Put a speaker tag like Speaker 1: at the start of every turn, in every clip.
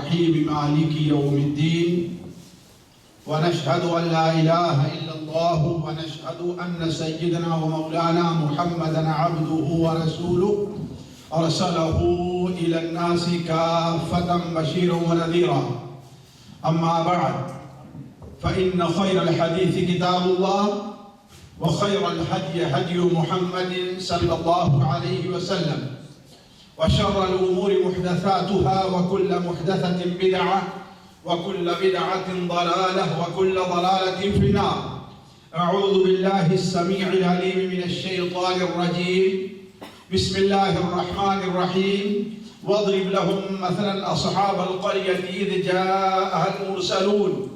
Speaker 1: الرحيم مالك يوم الدين ونشهد أن لا إله إلا الله ونشهد أن سيدنا ومولانا محمدا عبده ورسوله أرسله إلى الناس كافة بشيرا ونذيرا. أما بعد فإن خير الحديث كتاب الله وخير الهدي هدي محمد صلى الله عليه وسلم وشر الأمور محدثاتها وكل محدثة بدعة وكل بدعة ضلالة وكل ضلالة في النار. أعوذ بالله السميع العليم من الشيطان الرجيم. بسم الله الرحمن الرحيم. واضرب لهم مثلا أصحاب القرية إذ جاءها المرسلون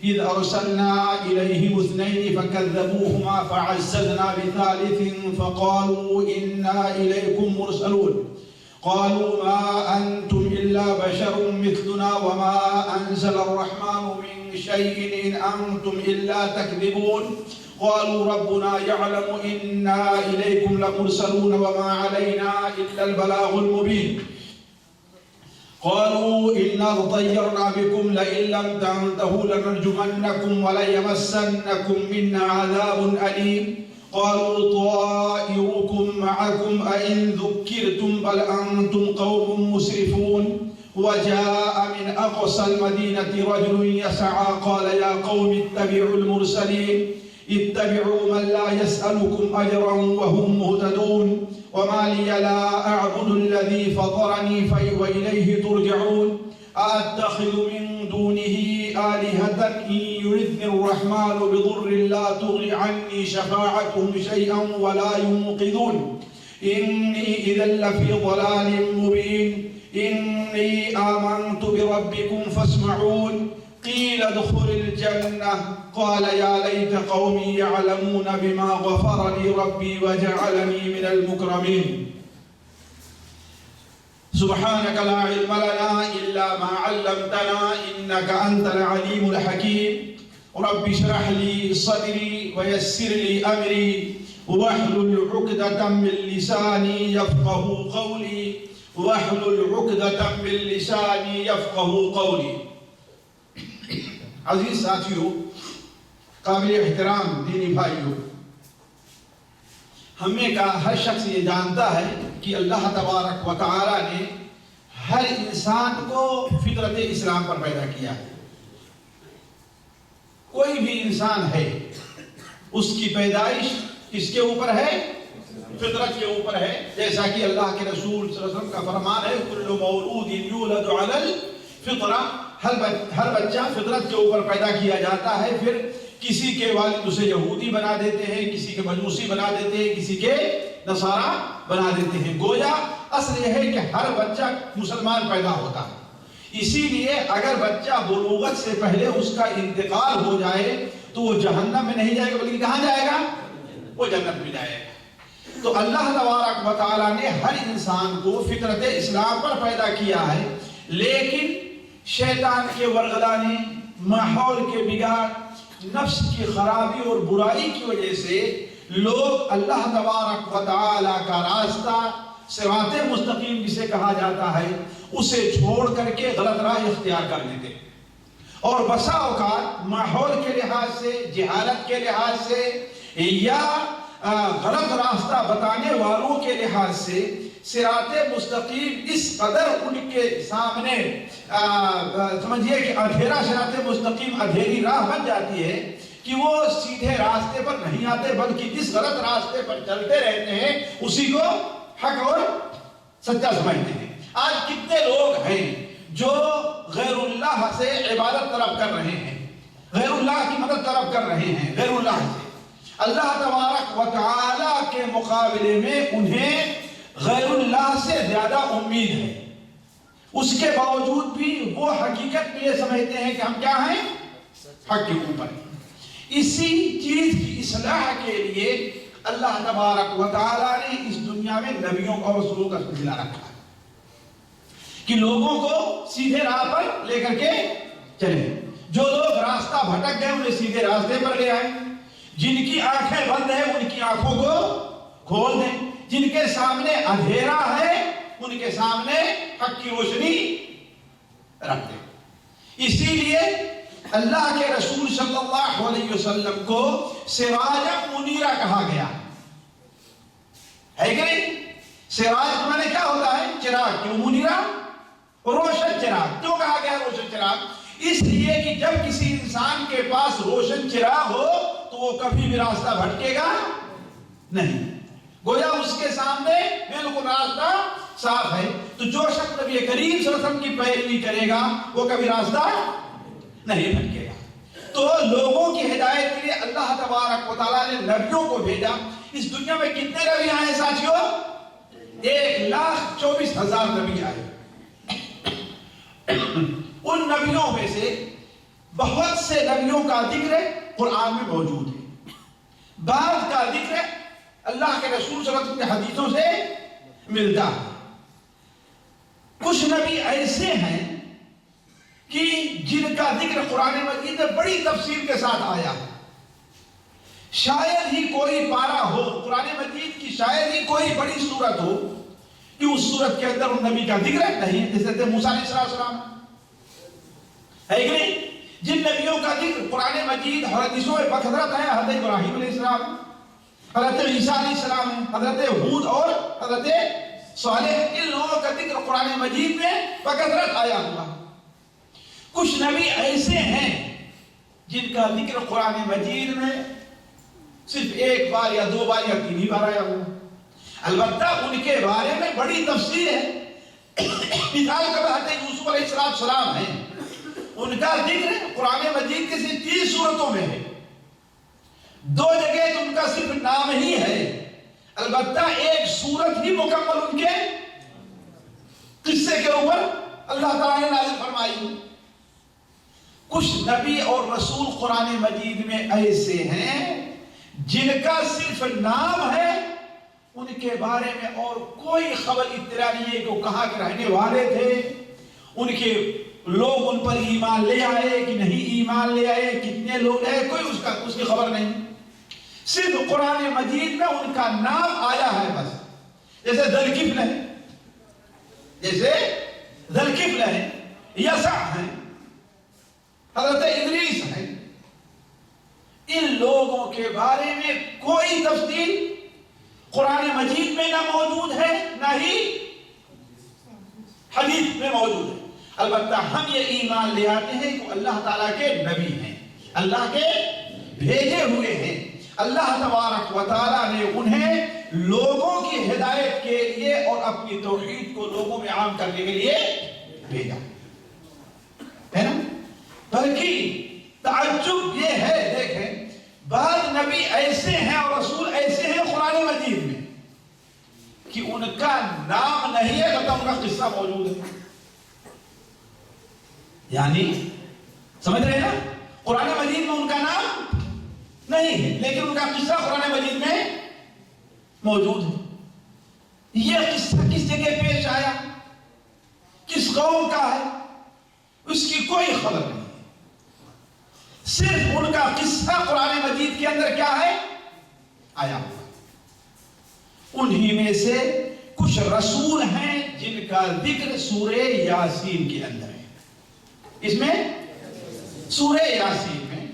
Speaker 1: إذ أرسلنا إليهم اثنين فكذبوهما فعززنا بثالث فقالوا إنا إليكم مرسلون قالوا ما أنتم إلا بشر مثلنا وما أنزل الرحمن من شيء إن أنتم إلا تكذبون قالوا ربنا يعلم إنا إليكم لمرسلون وما علينا إلا البلاغ المبين قالوا إنا تطيرنا بكم لئن لم تنتهوا لنرجمنكم وليمسنكم منا عذاب أليم قالوا طائركم معكم أئن ذكرتم بل أنتم قوم مسرفون وجاء من أقصى المدينة رجل يسعى قال يا قوم اتبعوا المرسلين اتبعوا من لا يسألكم أجرا وهم مهتدون وما لي لا أعبد الذي فطرني وإليه ترجعون أأتخذ من دونه آلهة إن يردني الرحمن بضر لا تغني عني شفاعتهم شيئا ولا ينقذون إني إذا لفي ضلال مبين إني آمنت بربكم فاسمعون قيل ادخل الجنة قال يا ليت قومي يعلمون بما غفر لي ربي وجعلني من المكرمين. سبحانك لا علم لنا إلا ما علمتنا إنك أنت العليم الحكيم. رب اشرح لي صدري ويسر لي أمري واحلل عقدة من لساني يفقه قولي واحلل عقدة من لساني يفقه قولي. عزیز ساتھیوں، قابل احترام دینی بھائیوں، ہمیں کا ہر شخص یہ جانتا ہے کہ اللہ تبارک و تعالی نے ہر انسان کو فطرت اسلام پر پیدا کیا ہے. کوئی بھی انسان ہے اس کی پیدائش کس کے اوپر ہے؟ فطرت کے اوپر ہے. جیسا کہ اللہ کے رسول صلی اللہ علیہ وسلم کا فرمان ہے کل مولود یولد علی الفطرہ، ہر بچہ فطرت کے اوپر پیدا کیا جاتا ہے. پھر کسی کے والد اسے یہودی بنا دیتے ہیں، کسی کے مجوسی بنا دیتے ہیں، کسی کے نصارہ بنا دیتے ہیں. گویا اصل یہ ہے کہ ہر بچہ مسلمان پیدا ہوتا ہے. اسی لیے اگر بچہ بلوغت سے پہلے اس کا انتقال ہو جائے تو وہ جہنم میں نہیں جائے گا بلکہ کہاں جائے گا؟ وہ جنت میں جائے گا. تو اللہ تبارک و تعالیٰ نے ہر انسان کو فطرت اسلام پر پیدا کیا ہے، لیکن شیطان کے ورغلانے، ماحول کے بگاڑ، نفس کی خرابی اور برائی کی وجہ سے لوگ اللہ تبارک و تعالیٰ کا راستہ صراط مستقیم جسے کہا جاتا ہے اسے چھوڑ کر کے غلط راہ اختیار کر لیتے. اور بسا اوقات ماحول کے لحاظ سے، جہالت کے لحاظ سے یا غلط راستہ بتانے والوں کے لحاظ سے صراط مستقیم اس قدر ان کے سامنے سمجھیے کہ اندھیرا صراط مستقیم اندھیری راہ بن جاتی ہے کہ وہ سیدھے راستے پر نہیں آتے بلکہ جس غلط راستے پر چلتے رہتے ہیں اسی کو حق اور سچا سمجھتے ہیں. آج کتنے لوگ ہیں جو غیر اللہ سے عبادت طلب کر رہے ہیں، غیر اللہ کی مدد طلب کر رہے ہیں، غیر اللہ سے. اللہ تبارک و تعالی کے مقابلے میں انہیں غیر اللہ سے زیادہ امید ہے. اس کے باوجود بھی وہ حقیقت میں یہ سمجھتے ہیں کہ ہم کیا ہیں؟ حق کے اوپر. اسی چیز کی اصلاح کے لیے اللہ تبارک و تعالیٰ نے اس دنیا میں نبیوں اور رسولوں کا سلسلہ رکھا ہے کہ لوگوں کو سیدھے راہ پر لے کر کے چلیں. جو لوگ راستہ بھٹک گئے انہیں سیدھے راستے پر لے آئیں. جن کی آنکھیں بند ہیں ان کی آنکھوں کو کھول دیں. جن کے سامنے اندھیرا ہے ان کے سامنے حق کی روشنی رکھتے. اسی لیے اللہ کے رسول صلی اللہ علیہ وسلم کو سراج منیرہ کہا گیا ہے کہ نہیں؟ سراج کے معنی کیا ہوتا ہے؟ چراغ. کیوں منیرہ؟ روشن چراغ. کیوں کہا گیا روشن چراغ؟ اس لیے کہ جب کسی انسان کے پاس روشن چراغ ہو تو وہ کبھی بھی راستہ بھٹکے گا نہیں. گویا اس کے سامنے بالکل راستہ صاف ہے. تو جو شخص نبی کریم صلی اللہ علیہ وسلم کی پیروی کرے گا وہ کبھی راستہ نہیں بھٹکے گا. تو لوگوں کی ہدایت کے لیے اللہ تبارک و تعالیٰ نے نبیوں کو بھیجا. اس دنیا میں کتنے نبی آئے ساتھیوں؟ 1,24,000 نبی آئے. ان نبیوں میں سے بہت سے نبیوں کا ذکر قرآن میں موجود ہے. بعض کا ذکر اللہ کے رسول صلی اللہ علیہ وسلم کے حدیثوں سے ملتا ہے. کچھ نبی ایسے ہیں کہ جن کا ذکر قرآن مجید میں بڑی تفصیل کے ساتھ آیا ہے. شاید ہی کوئی پارہ ہو قرآن مجید کی، شاید ہی کوئی بڑی سورت ہو کہ اس سورت کے اندر ان نبی کا ذکر نہیں. جیسے موسیٰ علیہ السلام ہے کہ نہیں؟ جن نبیوں کا ذکر قرآن مجید اور حدیثوں میں بکثرت ہے. حضرت ابراہیم علیہ السلام، حضرت عیسیٰ علیہ السلام، حضرت ہود اور حضرت صالح، ان لوگوں کا ذکر قرآن مجید میں بکثرت آیا ہوا. کچھ نبی ایسے ہیں جن کا ذکر قرآن مجید میں صرف ایک بار یا 2 بار یا 3 ہی بار آیا ہوا. البتہ ان کے بارے میں بڑی تفصیل ہے. مثال کے حضرت یوسف علیہ السلام ہیں، ان کا ذکر قرآن مجید کے صرف 30 سورتوں میں ہے. 2 جگہ تو ان کا صرف نام ہی ہے. البتہ ایک سورت ہی مکمل ان کے قصے کے اوپر اللہ تعالیٰ نے نازل فرمائی. کچھ نبی اور رسول قرآن مجید میں ایسے ہیں جن کا صرف نام ہے، ان کے بارے میں اور کوئی خبر اطلاع نہیں ہے کہ وہ کہاں کے رہنے والے تھے، ان کے لوگ ان پر ایمان لے آئے کہ نہیں ایمان لے آئے، کتنے لوگ ہیں، کوئی اس کی خبر نہیں. صرف قرآن مجید میں ان کا نام آیا ہے بس. جیسے ذوالکفل ہے، جیسے ذوالکفل ہے، یسع ہے، حضرت ادریس ہے. ان لوگوں کے بارے میں کوئی تفصیل قرآن مجید میں نہ موجود ہے نہ ہی حدیث میں موجود ہے. البتہ ہم یہ ایمان لے آتے ہیں کہ اللہ تعالیٰ کے نبی ہیں، اللہ کے بھیجے ہوئے ہیں. اللہ تبارک و تعالیٰ نے انہیں لوگوں کی ہدایت کے لیے اور اپنی توحید کو لوگوں میں عام کرنے کے لیے بھیجا ہے نا. بلکہ تعجب یہ ہے، دیکھیں بعض نبی ایسے ہیں اور رسول ایسے ہیں قرآن مجید میں کہ ان کا نام نہیں ہے بلکہ ان کا قصہ موجود ہے. یعنی سمجھ رہے ہیں نا، قرآن مجید میں ان کا نام نہیں ہے لیکن ان کا قصہ قرآن مجید میں موجود ہے. یہ قصہ کس جگہ پیش آیا، کس قوم کا ہے، اس کی کوئی خبر نہیں. صرف ان کا قصہ قرآن مجید کے اندر کیا ہے آیا ہوا. انہی میں سے کچھ رسول ہیں جن کا ذکر سورہ یاسین کے اندر ہے. اس میں سورہ یاسین میں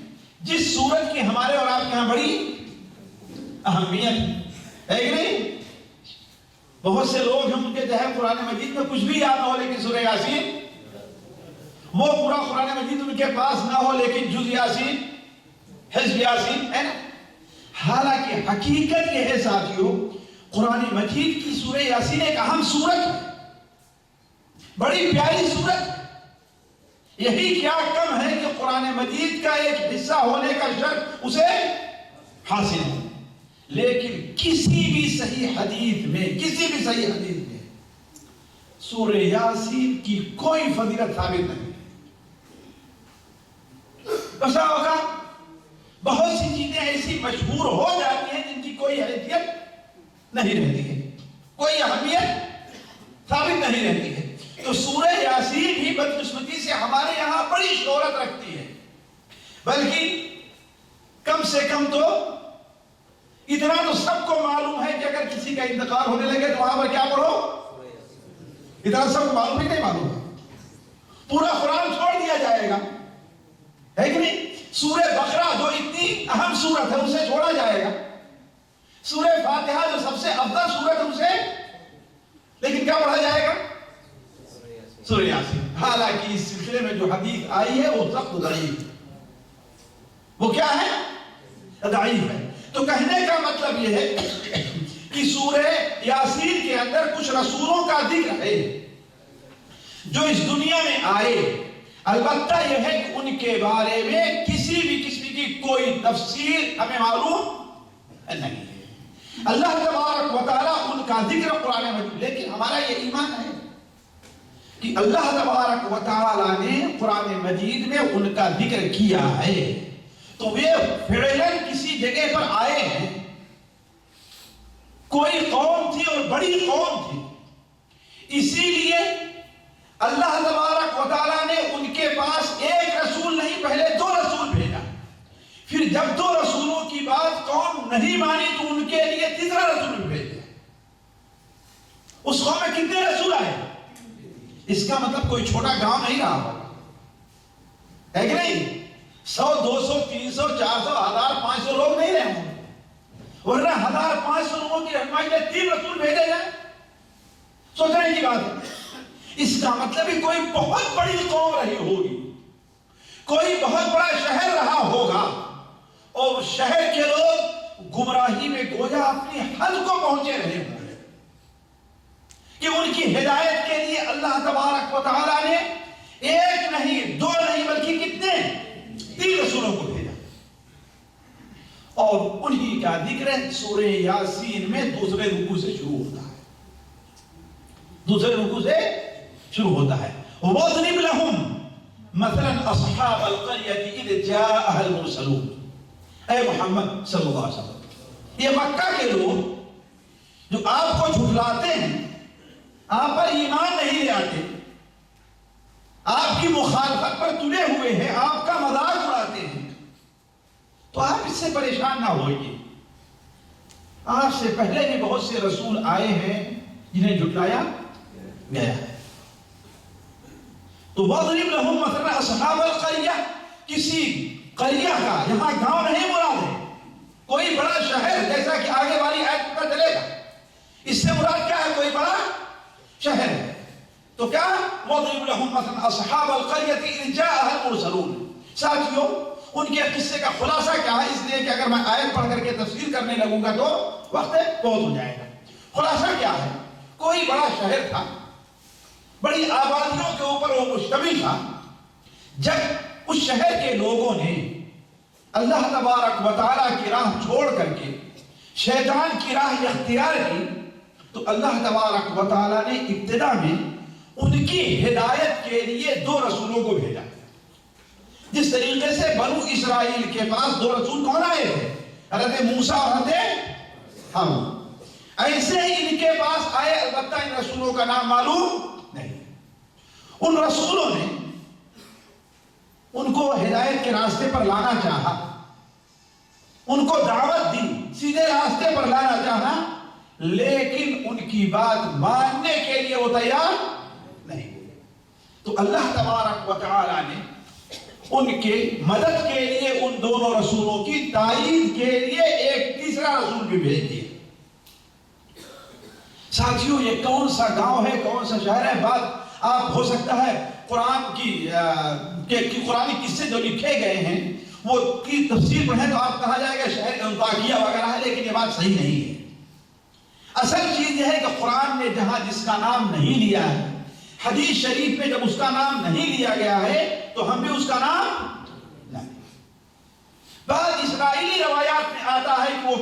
Speaker 1: جس سورت کی ہمارے اور آپ کے یہاں بڑی اہمیت ہے کہ نہیں. بہت سے لوگ ہیں ان کے جو ہے قرآن مجید میں کچھ بھی یاد نہ ہو لیکن سورہ یاسین، وہ پورا قرآن مجید ان کے پاس نہ ہو لیکن جز یاسین، حزب یاسین ہے نا. حالانکہ حقیقت یہ ہے ساتھیوں، قرآن مجید کی سورہ یاسین ایک اہم سورت ہے، بڑی پیاری سورت. یہی کیا کم ہے کہ قرآن مجید کا ایک حصہ ہونے کا شرط اسے حاصل ہے. لیکن کسی بھی صحیح حدیث میں سورہ یاسین کی کوئی فضیلت ثابت نہیں. بسا اوقات بہت سی چیزیں ایسی مشہور ہو جاتی ہیں جن کی کوئی حیثیت نہیں رہتی ہے، کوئی اہمیت ثابت نہیں رہتی ہے. تو سورہ یاسین بھی بدقسمتی سے ہمارے یہاں بڑی شہرت رکھتی ہے. بلکہ کم سے کم تو اتنا تو سب کو معلوم ہے کہ اگر کسی کا انتقال ہونے لگے تو وہاں پر کیا پڑھو، اتنا سب کو معلوم ہی نہیں معلوم ہے. پورا قرآن چھوڑ دیا جائے گا، ہے کہ نہیں؟ سورہ بقرہ جو اتنی اہم سورت ہے اسے چھوڑا جائے گا، سورہ فاتحہ جو سب سے افضل سورت ہے اسے، لیکن کیا پڑھا جائے گا؟ سورہ یاسین۔ حالانکہ اس سلسلے میں جو حدیث آئی ہے وہ سخت ضعیف ہے۔ وہ کیا ہے؟ ضعیف ہے۔ تو کہنے کا مطلب یہ ہے کہ سورہ یاسین کے اندر کچھ رسولوں کا ذکر ہے جو اس دنیا میں آئے، البتہ یہ ہے کہ ان کے بارے میں کسی بھی قسم کی کوئی تفسیر ہمیں معلوم نہیں ہے۔ اللہ تبارک و تعالیٰ ان کا ذکر قرآن مجید، لیکن ہمارا یہ ایمان ہے کہ اللہ تبارک و تعالیٰ نے قرآن مجید میں ان کا ذکر کیا ہے، تو وہ فعلاً کسی جگہ پر آئے ہیں، کوئی قوم تھی اور بڑی قوم تھی، اسی لیے اللہ تبارک و تعالیٰ نے ان کے پاس ایک رسول نہیں پہلے 2 رسول بھیجا، پھر جب 2 رسولوں کی بات قوم نہیں مانی تو ان کے لیے 3را رسول بھیجا۔ اس قوم میں کتنے رسول آئے؟ اس کا مطلب کوئی چھوٹا گاؤں نہیں رہا ہوگا، ہے کہ نہیں؟ 100 200 300 400 1500 لوگ نہیں رہے ہوں گے، ورنہ 1500 لوگوں کی رہنمائی میں 3 رسول بھیجے جائیں، سوچنے کی بات ہے۔ اس کا مطلب ہی کوئی بہت بڑی قوم رہی ہوگی، کوئی بہت بڑا شہر رہا ہوگا، اور شہر کے لوگ گمراہی میں گویا اپنی حد کو پہنچے رہے ہوں گے کہ ان کی ہدایت کے لیے اللہ تبارک و تعالیٰ نے ایک نہیں 2 نہیں بلکہ کتنے 3 رسولوں کو بھیجا، اور انہی کا ذکر سورہ یاسین میں دوسرے رکوع سے شروع ہوتا ہے، دوسرے رکوع سے شروع ہوتا ہے۔ وَاضْرِبْ لَهُمْ مَثَلًا أَصْحَابَ الْقَرْيَةِ إِذْ جَاءَهَا الْمُرْسَلُونَ۔ اے محمد صلی اللہ علیہ وسلم، یہ مکہ کے لوگ جو آپ کو جھٹلاتے ہیں، آپ پر ایمان نہیں لے آتے، آپ کی مخالفت پر تلے ہوئے ہیں، آپ کا مذاق اڑاتے ہیں، تو آپ اس سے پریشان نہ ہوئیے۔ آپ سے پہلے بھی بہت سے رسول آئے ہیں جنہیں جھٹلایا گیا ہے۔ تو وَاضْرِبْ لَهُمْ مَثَلًا أَصْحَابَ الْقَرْيَةِ، کسی قریہ کا، یہاں گاؤں نہیں مراد ہے، کوئی بڑا شہر، جیسا کہ آگے والی آیت پتہ چلے گا، اس سے مراد کیا ہے؟ کوئی بڑا شہر ہے۔ تو کیا وَاضْرِبْ لَهُمْ مَثَلًا أَصْحَابَ الْقَرْيَةِ إِذْ جَاءَهَا الْمُرْسَلُونَ۔ ساتھیوں، ان کے قصے کا خلاصہ کیا ہے؟ اس لیے کہ اگر میں آیت پڑھ کر کے تفسیر کرنے لگوں گا تو وقت بہت ہو جائے گا۔ خلاصہ کیا ہے؟ کوئی بڑا شہر تھا، بڑی آبادیوں کے اوپر وہ مشتمل تھا۔ جب اس شہر کے لوگوں نے اللہ تبارک و تعالیٰ کی راہ چھوڑ کر کے شیطان کی راہ اختیار کی، تو اللہ تبارک و تعالیٰ نے ابتدا میں ان کی ہدایت کے لیے 2 رسولوں کو بھیجا۔ جس طریقے سے بنو اسرائیل کے پاس 2 رسول کون آئے تھے؟ حضرت موسیٰ اور حضرت ہارون۔ ایسے ہی ان کے پاس آئے، البتہ ان رسولوں کا نام معلوم نہیں۔ ان رسولوں نے ان کو ہدایت کے راستے پر لانا چاہا، ان کو دعوت دی، سیدھے راستے پر لانا چاہا، لیکن ان کی بات ماننے کے لیے وہ تیار نہیں ہوئے۔ تو اللہ تبارک و تعالیٰ نے ان کے مدد کے لیے ان دونوں رسولوں کی تائید کے لیے ایک 3را رسول بھی بھیج دیا۔ ساتھیوں، یہ کون سا گاؤں ہے، کون سا شہر ہے؟ بات آپ ہو سکتا ہے قرآن کی قرآنی قصے جو لکھے گئے ہیں وہ کی تفسیر پڑھیں تو آپ کہا جائے گا شہر انطاکیہ وغیرہ ہے، لیکن یہ بات صحیح نہیں ہے۔ اصل چیز یہ ہے کہ قرآن نے جہاں جس کا نام نہیں لیا ہے، حدیث شریف میں جب اس کا نام نہیں لیا گیا ہے تو ہم بھی اس کا نام نہیں۔ بعض اسرائیلی روایات میں آتا ہے کہ وہ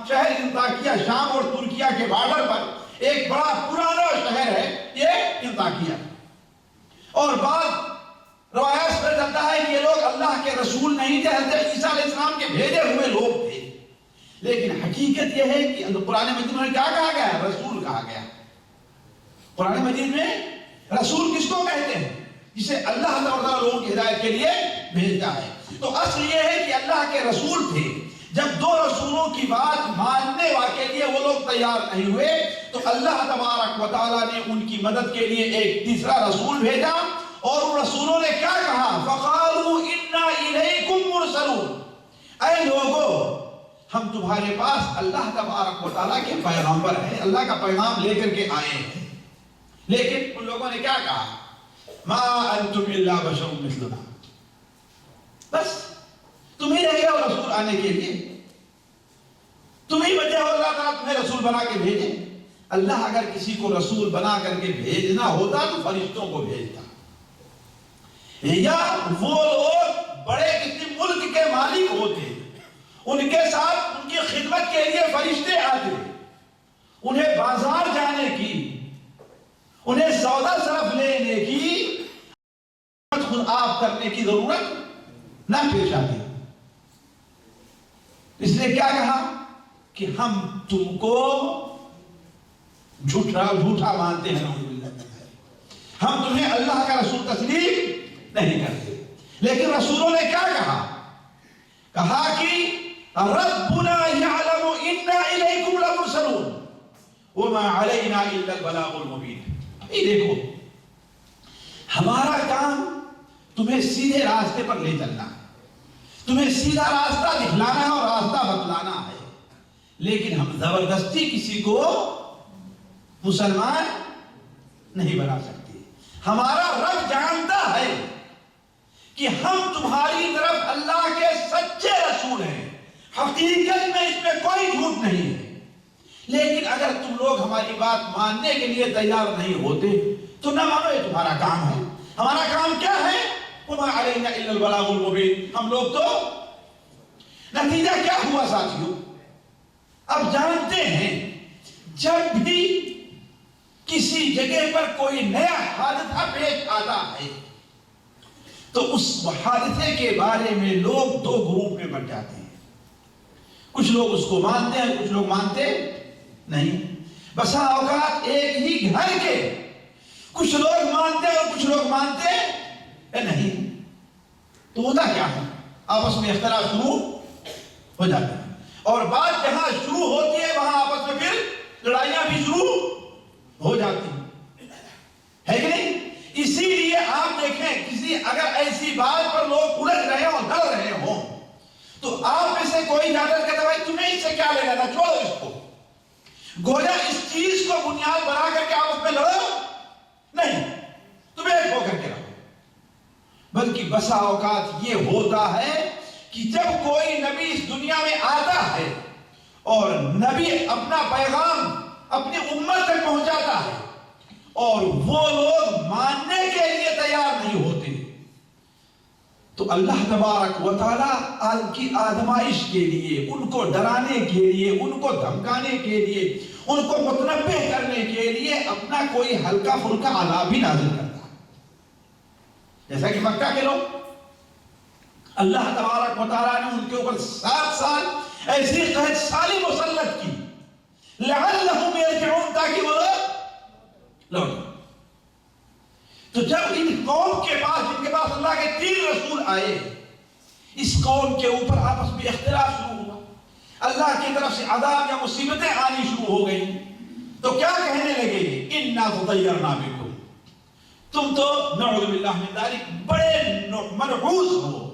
Speaker 1: شہر انطاکیہ شام اور ترکیہ کے بارڈر پر ایک بڑا پرانا شہر ہے، یہ انطاکیہ۔ اور بعض روایات پر چلتا ہے کہ یہ لوگ اللہ کے رسول نہیں تھے، حضرت عیسیٰ علیہ السلام کے بھیجے ہوئے لوگ تھے، لیکن حقیقت یہ ہے کہ قرآن مجید میں کیا کہا گیا ہے؟ رسول کہا گیا۔ قرآن مجید میں رسول کس کو کہتے ہیں؟ جسے اللہ تعالیٰ لوگوں کی ہدایت کے لیے بھیجتا ہے۔ تو اصل یہ ہے کہ اللہ کے رسول تھے، جب 2 رسولوں کی بات ماننے کے لیے وہ لوگ تیار نہیں ہوئے تو اللہ تبارک و تعالیٰ نے ان کی مدد کے لیے ایک 3را رسول بھیجا، اور ان رسولوں نے کیا کہا؟ فَقَالُوا إِنَّا إِلَيْكُمْ مُرْسَلُونَ، اے لوگو ہم تمہارے پاس اللہ تبارک و تعالیٰ کے پیغمبر ہیں، اللہ کا پیغام لے کر کے آئے ہیں۔ لیکن ان لوگوں نے کیا کہا؟ مَا أَنْتُمْ إِلَّا بَشَرٌ مِثْلُنَا، بس تمہیں رہ گیا رسول آنے کے لیے، تمہیں بچے ہو اللہ تعالیٰ تمہیں رسول بنا کے بھیجے۔ اللہ اگر کسی کو رسول بنا کر کے بھیجنا ہوتا تو فرشتوں کو بھیجتا، یا وہ لوگ بڑے کسی ملک کے مالک ہوتے، ان کے ساتھ ان کی خدمت کے لیے فرشتے آتے، انہیں بازار جانے کی، انہیں سودا صرف لینے کی خود آپ کرنے کی ضرورت نہ پیش آتی۔ اس لیے کیا کہا کہ ہم تم کو جھوٹا مانتے ہیں، ہم تمہیں اللہ کا رسول تسلیم نہیں کرتے۔ لیکن رسولوں نے کیا کہا؟ کہا کہ ربنا یعلم انا الیکم لمرسلون وما علینا الا البلاغ المبین۔ یہ دیکھو ہمارا کام تمہیں سیدھے راستے پر لے چلنا ہے، تمہیں سیدھا راستہ دکھلانا ہے اور راستہ بتلانا ہے، لیکن ہم زبردستی کسی کو مسلمان نہیں بنا سکتے۔ ہمارا رب جانتا ہے کہ ہم تمہاری طرف اللہ کے سچے رسول ہیں، حقیقت میں اس میں کوئی جھوٹ نہیں ہے، لیکن اگر تم لوگ ہماری بات ماننے کے لیے تیار نہیں ہوتے تو نہ مانو، یہ تمہارا کام ہے۔ ہمارا کام کیا ہے؟ وَمَا عَلَيْنَا إِلَّا الْبَلَاغُ الْمُبِينُ۔ ہم لوگ تو نتیجہ کیا ہوا ساتھیوں؟ اب جانتے ہیں جب بھی کسی جگہ پر کوئی نیا حادثہ پیش آتا ہے تو اس حادثے کے بارے میں لوگ دو گروپ میں بٹ جاتے ہیں، کچھ لوگ اس کو مانتے ہیں، کچھ لوگ مانتے نہیں۔ بسا اوقات ایک ہی گھر کے کچھ لوگ مانتے ہیں اور کچھ لوگ مانتے نہیں، تو ہوتا کیا ہے؟ آپس میں اختلاف شروع ہو جاتا ہے، اور بات جہاں شروع ہوتی ہے وہاں آپس میں پھر لڑائیاں بھی شروع ہو جاتی ہیں، ہے کہ نہیں؟ اسی لیے آپ دیکھیں کسی اگر ایسی بات پر لوگ الجھ رہے ہوں، ڈر رہے ہوں، تو آپ میں سے کوئی اجازت کرتا ہے بھائی تمہیں اس سے کیا لے لینا، چھوڑو اس کو، گویا اس چیز کو بنیاد بنا کر کے آپس میں لڑو نہیں، تمہیں ایک ہو کر کے رہو۔ بلکہ بسا اوقات یہ ہوتا ہے کہ جب کوئی نبی اس دنیا میں آتا ہے اور نبی اپنا پیغام اپنی امت تک پہنچاتا ہے اور وہ لوگ ماننے کے لیے تیار نہیں ہوتے تو اللہ تبارک و تعالیٰ کی آزمائش کے لیے، ان کو ڈرانے کے لیے، ان کو دھمکانے کے لیے، ان کو متنبہ کرنے کے لیے اپنا کوئی ہلکا پھلکا عذاب بھی نازل کرتا ہے۔ جیسا کہ مکہ کے لوگ، اللہ تبارک و تعالیٰ نے ان کے اوپر 7 سال ایسی قحط سالی مسلط کی لعلہم یرجعون، تاکہ وہ لوٹیں۔ تو جب ان قوم کے پاس، جن کے پاس اللہ کے 3 رسول آئے، اس قوم کے اوپر آپس میں اختلاف شروع ہوا، اللہ کی طرف سے عذاب یا مصیبتیں آنی شروع ہو گئی، تو کیا کہنے لگے؟ اِنَّا تُطَيَّرْنَا بِكُمْ، تم تو نعوذ باللہ من ذالک بڑے منحوس ہو،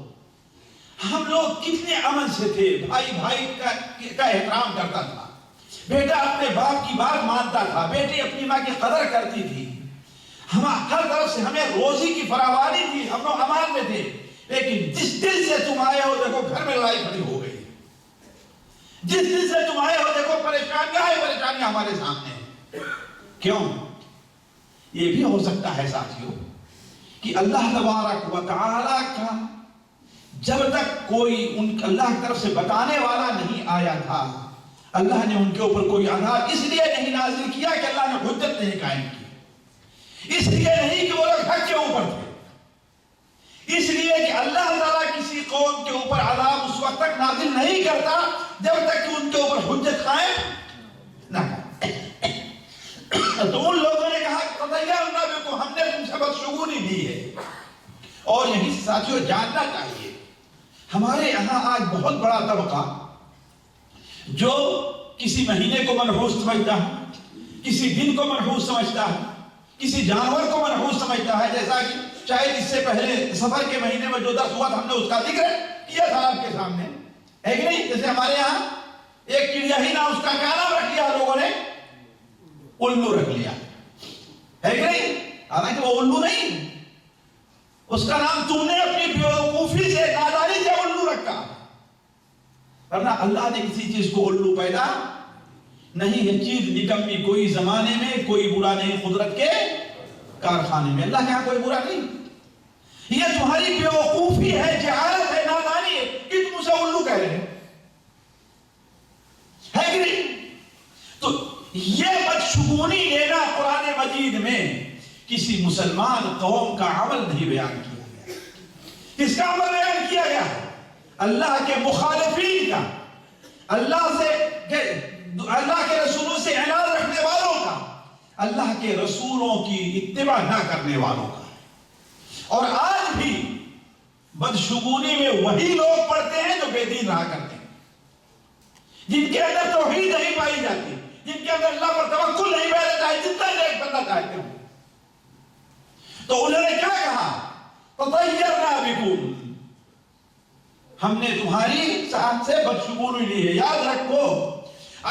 Speaker 1: ہم لوگ کتنے امن سے تھے، بھائی بھائی کا احترام کرتا تھا، بیٹا اپنے باپ کی بات مانتا تھا، بیٹی اپنی ماں کی قدر کرتی تھی، ہم ہر طرف سے ہمیں روزی کی فراوانی تھی، ہم لوگ امان میں تھے، لیکن جس دل سے تم آئے ہو دیکھو گھر میں لڑائی کھڑی ہو گئی، جس دل سے تم آئے ہو دیکھو پریشانیاں ہمارے سامنے ہیں۔ کیوں؟ یہ بھی ہو سکتا ہے ساتھیوں کہ اللہ تبارک و تعالی کا جب تک کوئی اللہ کی طرف سے بتانے والا نہیں آیا تھا، اللہ نے ان کے اوپر کوئی عذاب اس لیے نہیں نازل کیا کہ اللہ نے حجت نہیں قائم کی، اس لیے نہیں کہ وہ لوگ حق کے اوپر تھے، اس لیے کہ اللہ تعالیٰ کسی قوم کے اوپر عذاب اس وقت تک نازل نہیں کرتا جب تک کہ ان کے اوپر حجت قائم نہ کرے۔ تو ان لوگوں نے کہا تطیرنا بکم، ہم نے تم سے بدشگونی دی ہے۔ اور یہی ساتھیوں جاننا چاہیے، ہمارے یہاں آج بہت بڑا طبقہ جو کسی مہینے کو منحوس سمجھتا ہے، کسی دن کو منحوس سمجھتا ہے، کسی جانور کو منحوس سمجھتا ہے، جیسا کہ شاید اس سے پہلے سفر کے مہینے میں جو درس ہوا تھا ہم نے اس کا ذکر کیا تھا آپ کے سامنے، ہے کہ نہیں؟ جیسے ہمارے یہاں ایک چڑیا ہی نہ اس کا کیا نام رکھ لیا لوگوں نے؟ الو رکھ لیا، ہے کہ نہیں؟ حالانکہ وہ الو نہیں، اس کا نام تم نے اپنی بیوقوفی سے نادانی سے الو رکھا، ورنہ اللہ نے کسی چیز کو الو پیدا نہیں ہے۔ چیز نکمی کوئی زمانے میں کوئی برا نہیں، قدرت کے کارخانے میں اللہ کے یہاں کوئی برا نہیں۔ یہ تمہاری بیوقوفی ہے، جہالت ہے، نادانی ہے کہ تم اسے الو کہہ رہے ہے کہ نہیں؟ تو یہ بدشگونی لینا قرآن مجید میں کسی مسلمان قوم کا عمل نہیں بیان کیا گیا۔ کس کا عمل بیان کیا گیا؟ اللہ کے مخالفین کا، اللہ کے رسولوں سے عناد رکھنے والوں کا، اللہ کے رسولوں کی اتباع نہ کرنے والوں کا۔ اور آج بھی بدشگونی میں وہی لوگ پڑھتے ہیں جو بے دین رہا کرتے ہیں، جن کے اندر توحید نہیں پائی جاتی، جن کے اندر اللہ پر توکل نہیں پایا جاتا ہے، جتنا نیک بننا چاہتے ہیں۔ تو انہوں نے کیا کہا؟ تطیرنا بکم، ہم نے تمہاری ساتھ سے بدشگونی لی ہے۔ یاد رکھو،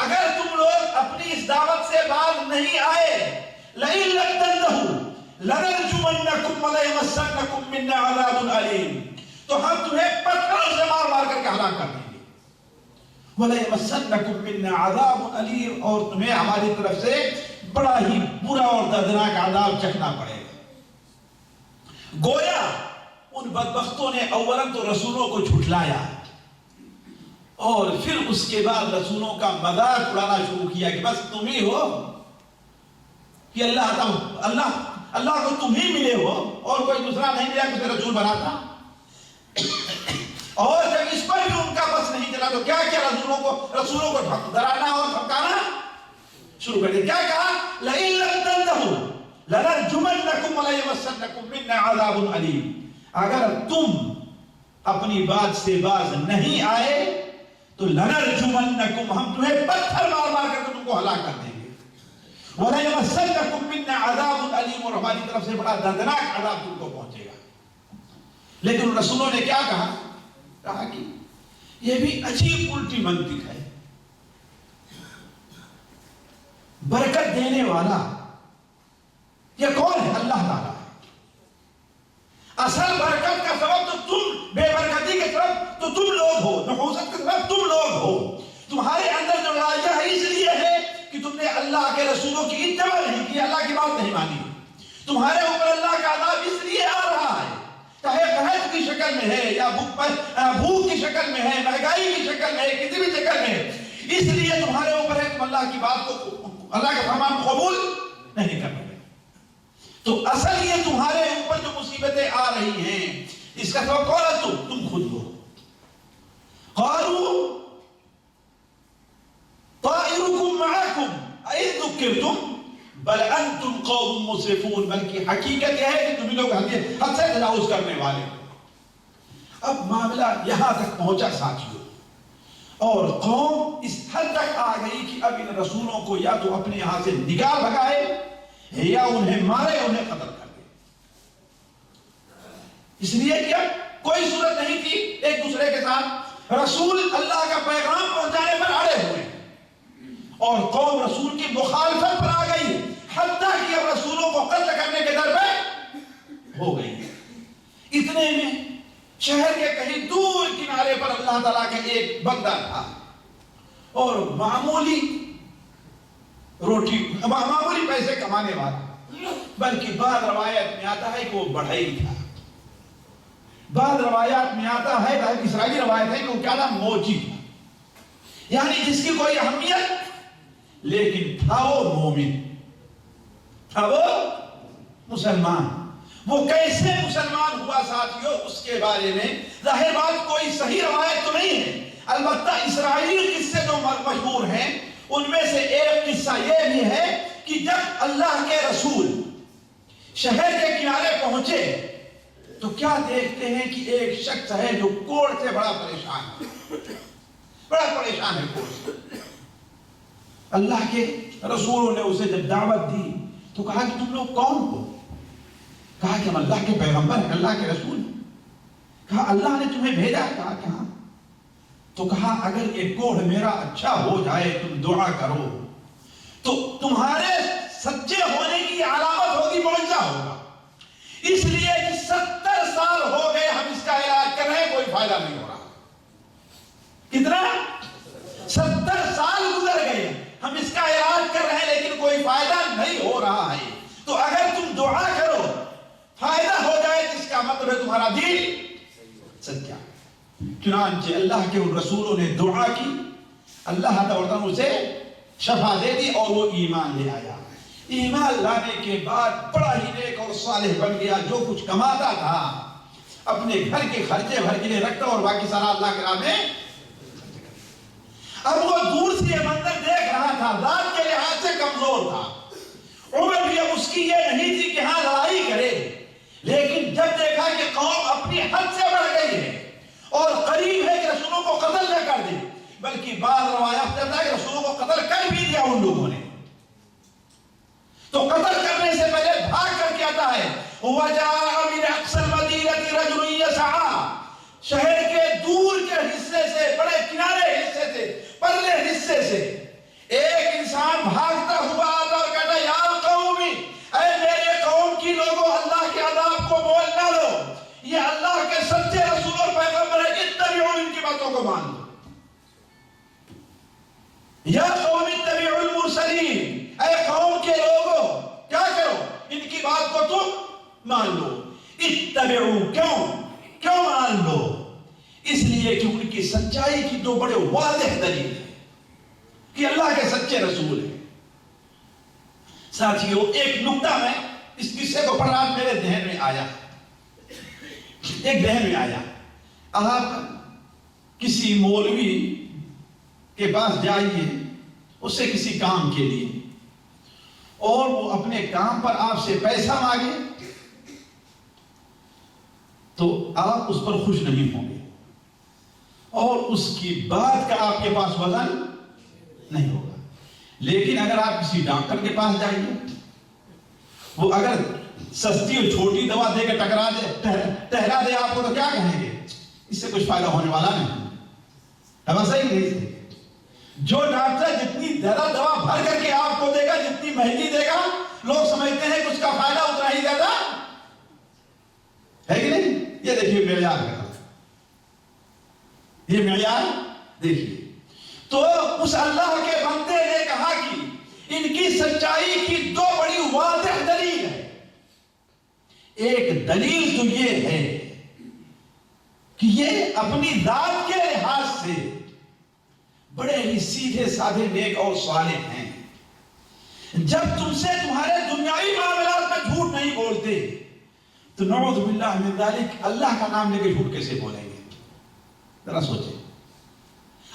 Speaker 1: اگر تم لوگ اپنی اس دعوت سے باز نہیں آئے، لئن لم تنتہوا لنرجمنکم وليمسنکم منا عذاب علیم، تو ہم تمہیں پتھروں سے مار مار کر کے ہلاک کر دیں گے۔ وَلَيَمَسَّنَّكُم مِّنَّا عَذَابٌ أَلِيمٌ، اور تمہیں ہماری طرف سے بڑا ہی برا اور دردناک عذاب چکھنا پڑے گا۔ گویا ان بدبختوں نے اولاً تو رسولوں کو جھٹلایا اور پھر اس کے بعد رسولوں کا مذاق اڑانا شروع کیا کہ بس تم ہی ہو کہ اللہ کو تم ہی ملے ہو اور کوئی دوسرا نہیں ملا کہ رسول بنا تھا۔ اور جب اس پر بھی ان کا بس نہیں چلا تو کیا کیا؟ رسولوں کو ڈرانا اور دھمکانا شروع کر دیا۔ کیا کہا؟ لئن لم تنتہوا لنرجمنکم وليمسنکم منا عذاب علیم، اگر تم اپنی بات سے باز نہیں آئے تو لنرجمنکم، ہم تمہیں پتھر مار مار کر تم کو ہلاک کر دیں گے۔ وَلَيَمَسَّنَّكُم مِّنَّا عَذَابٌ عَلِيمٌ، اور ہماری طرف سے بڑا دردناک عذاب تم کو پہنچے گا۔ لیکن رسولوں نے کیا کہا کہ یہ بھی عجیب الٹی منطق ہے، برکت دینے والا یہ کون ہے؟ اللہ تعالیٰ ہے۔ اصل برکت کا سبب تو تم، بے برکتی کے سبب تو تم لوگ ہو، نحوست کے سبب تم لوگ ہو۔ تمہارے اندر جو لڑائیاں ہے اس لیے ہے کہ تم نے اللہ کے رسولوں کی اتباع نہیں کی، اللہ کی بات نہیں مانی۔ تمہارے اوپر اللہ کا عذاب اس لیے آ رہا ہے، چاہے قحط کی شکل میں ہے یا بھوک کی شکل میں ہے، مہنگائی کی شکل میں ہے، کسی بھی شکل میں ہے، اس لیے تمہارے اوپر ہے تم اللہ کی بات کو، اللہ کے فرمان کو قبول نہیں کر رہے۔ تو اصل یہ تمہارے اوپر جو مصیبتیں آ رہی ہیں اس کا سبب کون ہے؟ تم خود ہو۔ قالوا طائركم معكم اذ ذكرتم بل انتم قوم مسرفون، بلکہ حقیقت یہ ہے کہ تم لوگ حد سے تجاوز کرنے والے ہو۔ اب معاملہ یہاں تک پہنچا ساتھیوں، اور قوم اس حد تک آ گئی کہ اب ان رسولوں کو یا تو اپنے یہاں سے نکال بھگائے یا انہیں مارے، انہیں قتل کر دے۔ اس لیے کہ کوئی صورت نہیں تھی ایک دوسرے کے ساتھ، رسول اللہ کا پیغام پہنچانے پر اڑے ہوئے اور قوم رسول کی مخالفت پر آ گئی، حتیٰ کہ اب رسولوں کو قتل کرنے کے در پہ ہو گئی۔ اتنے میں شہر کے کہیں دور کنارے پر اللہ تعالیٰ کا ایک بندہ تھا اور معمولی پیسے کمانے والا، بلکہ بعض روایت میں آتا ہے کہ وہ بڑھئی تھا، بعض روایات میں آتا ہے، اسرائیلی روایت ہے کہ وہ کیا تھا؟ موچی تھا، یعنی جس کی کوئی اہمیت، لیکن تھا وہ مومن، تھا وہ مسلمان۔ وہ کیسے مسلمان ہوا ساتھیوں، اس کے بارے میں ظاہر بات کوئی صحیح روایت تو نہیں ہے، البتہ اسرائیلی قصے جو مشہور ہیں ان میں سے ایک قصہ یہ بھی ہے کہ جب اللہ کے رسول شہر کے کنارے پہنچے تو کیا دیکھتے ہیں کہ ایک شخص ہے جو کوڑ سے بڑا پریشان ہے کوڑ سے۔ اللہ کے رسولوں نے اسے جب دعوت دی تو کہا کہ تم لوگ کون ہو؟ کہا کہ ہم اللہ کے پیغمبر ہیں، اللہ کے رسول ہیں۔ کہا اللہ نے تمہیں بھیجا ہے؟ کہا کہ ہاں۔ تو کہا اگر ایک کوڑ میرا اچھا ہو جائے تم دعا کرو تو تمہارے سچے ہونے کی علامت ہوگی، معجزہ ہوگا۔ اس لیے کہ 70 سال ہو گئے ہم اس کا علاج کر رہے ہیں، کوئی فائدہ نہیں ہو رہا۔ کتنا؟ 70 سال گزر گئے ہم اس کا علاج کر رہے ہیں لیکن کوئی فائدہ نہیں ہو رہا ہے۔ تو اگر تم دعا کرو فائدہ ہو جائے تو اس کا مطلب ہے تمہارا دل سچا۔ چنانچہ اللہ کے ان رسولوں نے دعا کی، اللہ تعالیٰ نے اسے شفا دے دی اور وہ ایمان لے آیا۔ ایمان لانے کے بعد بڑا ہی نیک اور صالح بن گیا، جو کچھ کماتا تھا اپنے گھر کے خرچے بھر کے لیے رکھتا اور باقی سارا اللہ کے راہ میں۔ اب وہ دور سے یہ منظر دیکھ رہا تھا، ذات کے لحاظ سے کمزور تھا، عمر بھی اب اس کی یہ نہیں تھی کہ ہاں لڑائی کرے، لیکن جب دیکھا کہ قوم اپنی حد سے بڑھ گئی ہے اور قریب ہے کہ رسولوں کو قتل نہ کر دے، بلکہ بعض روایات کہتا ہے کہ رسولوں کو قتل کر بھی دیا ان لوگوں نے، تو قتل کرنے سے پہلے بھاگ کر کے آتا ہے وَجَاءَ مِنْ أَقْصَى الْمَدِينَةِ رَجُلٌ يَسْعَىٰ، شہر کے دور کے حصے سے، بڑے کنارے حصے سے، پرلے حصے سے ایک انسان بھاگتا ہوا آتا اور کہتا یا قومی، اے میرے قوم کی لوگوں، اللہ کے عذاب کو مول نہ لو، یہ اللہ کے سچے رسول اور پیغمبر ہے، اتبعوا ان کی باتوں کو مان لو۔ یا قوم اتبعوا المرسلین، اے قوم کے لوگوں کیا کرو، ان کی بات کو تم مان لو۔ اتبعوا، کیوں مان لو؟ اس لیے کہ ان کی سچائی کی دو بڑے واضح دلیل ہے کہ اللہ کے سچے رسول ہیں۔ ساتھیوں ایک نکتہ میں اس قصے کو پڑھ رہا میرے ذہن میں آیا، آپ کسی مولوی کے پاس جائیے اس سے کسی کام کے لیے، اور وہ اپنے کام پر آپ سے پیسہ مانگے تو آپ اس پر خوش نہیں ہوں گے اور اس کی بات کا آپ کے پاس وزن نہیں ہوگا۔ لیکن اگر آپ کسی ڈاکٹر کے پاس جائیے، وہ اگر سستی اور چھوٹی دوا دے کے ٹہرا دے آپ کو تو کیا کہیں گے؟ اس سے کچھ فائدہ ہونے والا نہیں ہے، صحیح نہیں۔ جو ڈاکٹر جتنی زیادہ دوا بھر کر کے آپ کو دے گا، جتنی مہنگی دے گا، لوگ سمجھتے ہیں کہ اس کا فائدہ اتنا ہی زیادہ ہے کہ نہیں؟ یہ دیکھیے معیار ہے، یہ معیار دیکھیے۔ تو اس اللہ کے بندے نے کہا کہ ان کی سچائی کی دو بڑی واضح دلیل ہے۔ ایک دلیل تو یہ ہے کہ یہ اپنی ذات کے لحاظ سے بڑے ہی سیدھے سادھے نیک اور صالح ہیں۔ جب تم سے تمہارے دنیاوی معاملات میں جھوٹ نہیں بولتے تو نعوذ باللہ من ذالک اللہ کا نام لے کے جھوٹ کیسے بولیں گے؟ ذرا سوچیں۔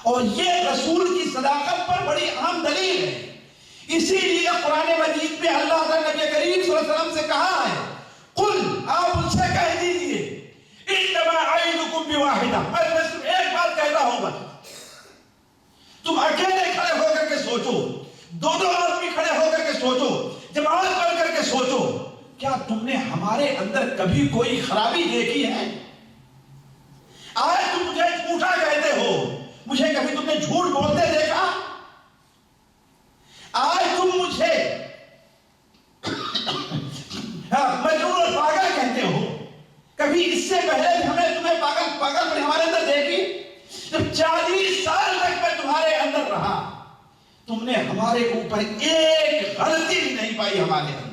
Speaker 1: اور یہ رسول کی صداقت پر بڑی اہم دلیل ہے۔ اسی لیے قرآن مجید میں اللہ تعالیٰ نبی کریم صلی اللہ علیہ وسلم سے کہا ہے قل، آپ ان سے کہہ دیجئے انما اعظکم بواحدہ، میں صرف ایک بات کہتا ہوں بس، تم اکیلے کھڑے ہو کر کے سوچو، دو آدمی کھڑے ہو کر کے سوچو، جماعت بن کر کے سوچو، کیا تم نے ہمارے اندر کبھی کوئی خرابی دیکھی ہے؟ آج تم مجھے جھوٹا کہتے ہو، مجھے کبھی تم نے جھوٹ بولتے دیکھا؟ آج تم مجھے مجنون اور پاگل کہتے ہو، کبھی اس سے پہلے تمہیں پاگل پر ہمارے اندر دیکھی؟ جب 40 سال تک میں تمہارے اندر رہا، تم نے ہمارے اوپر ایک غلطی بھی نہیں پائی، ہمارے اندر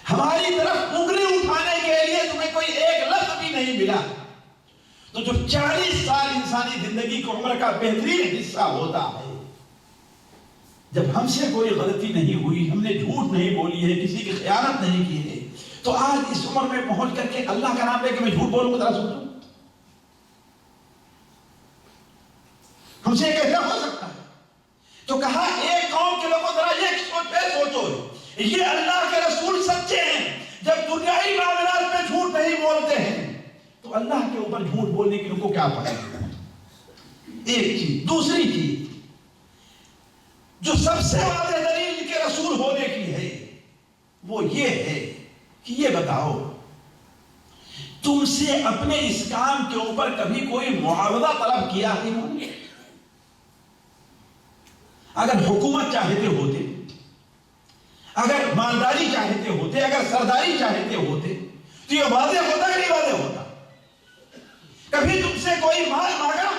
Speaker 1: ہماری طرف انگلی اٹھانے کے لیے تمہیں کوئی ایک لفظ بھی نہیں ملا۔ تو جو 40 سال انسانی زندگی کو عمر کا بہترین حصہ ہوتا ہے، جب ہم سے کوئی غلطی نہیں ہوئی، ہم نے جھوٹ نہیں بولی ہے، کسی کی خیانت نہیں کی ہے، تو آج اس عمر میں پہنچ کر کے اللہ کا نام لے کے میں جھوٹ بولوں گا؟ ذرا سوچو، ہم سے کیسے ہو سکتا ہے؟ تو کہا ایک قوم کے لوگوں ذرا یہ سوچو، یہ اللہ کے رسول سچے ہیں، جب دنیاوی معاملات میں جھوٹ نہیں بولتے ہیں تو اللہ کے اوپر جھوٹ بولنے کی ان کو کیا پڑے؟ ایک چیز۔ دوسری چیز جو سب سے واضح دلیل کے رسول ہونے کی ہے وہ یہ ہے کہ یہ بتاؤ تم سے اپنے اس کام کے اوپر کبھی کوئی معاوضہ طلب کیا ہے انہوں نے؟ اگر حکومت چاہتے ہوتے، اگر مالداری چاہتے ہوتے، اگر سرداری چاہتے ہوتے تو یہ واضح ہوتا کہ نہیں واضح ہوتا؟ کبھی تم سے کوئی مال مانگا؟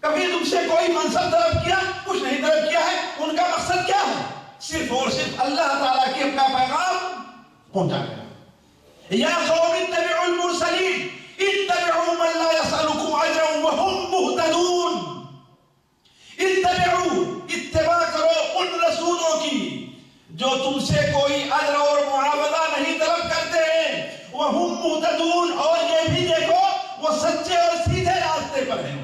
Speaker 1: کبھی تم سے کوئی منصب طلب کیا؟ کچھ نہیں طلب کیا ہے۔ ان کا مقصد کیا ہے؟ صرف اور صرف اللہ تعالیٰ کی اپنا پیغام پہنچا گیا۔ یا قوم اتبعوا المرسلین اتبعوا من لا يسألكم اجرا وهم مهتدون۔ اتبعوا، اتباع کرو ان رسولوں کی جو تم سے کوئی اجر اور معاوضہ نہیں طلب کرتے ہیں، وهم مهتدون، اور یہ بھی دیکھو وہ سچے اور سیدھے راستے پر ہیں،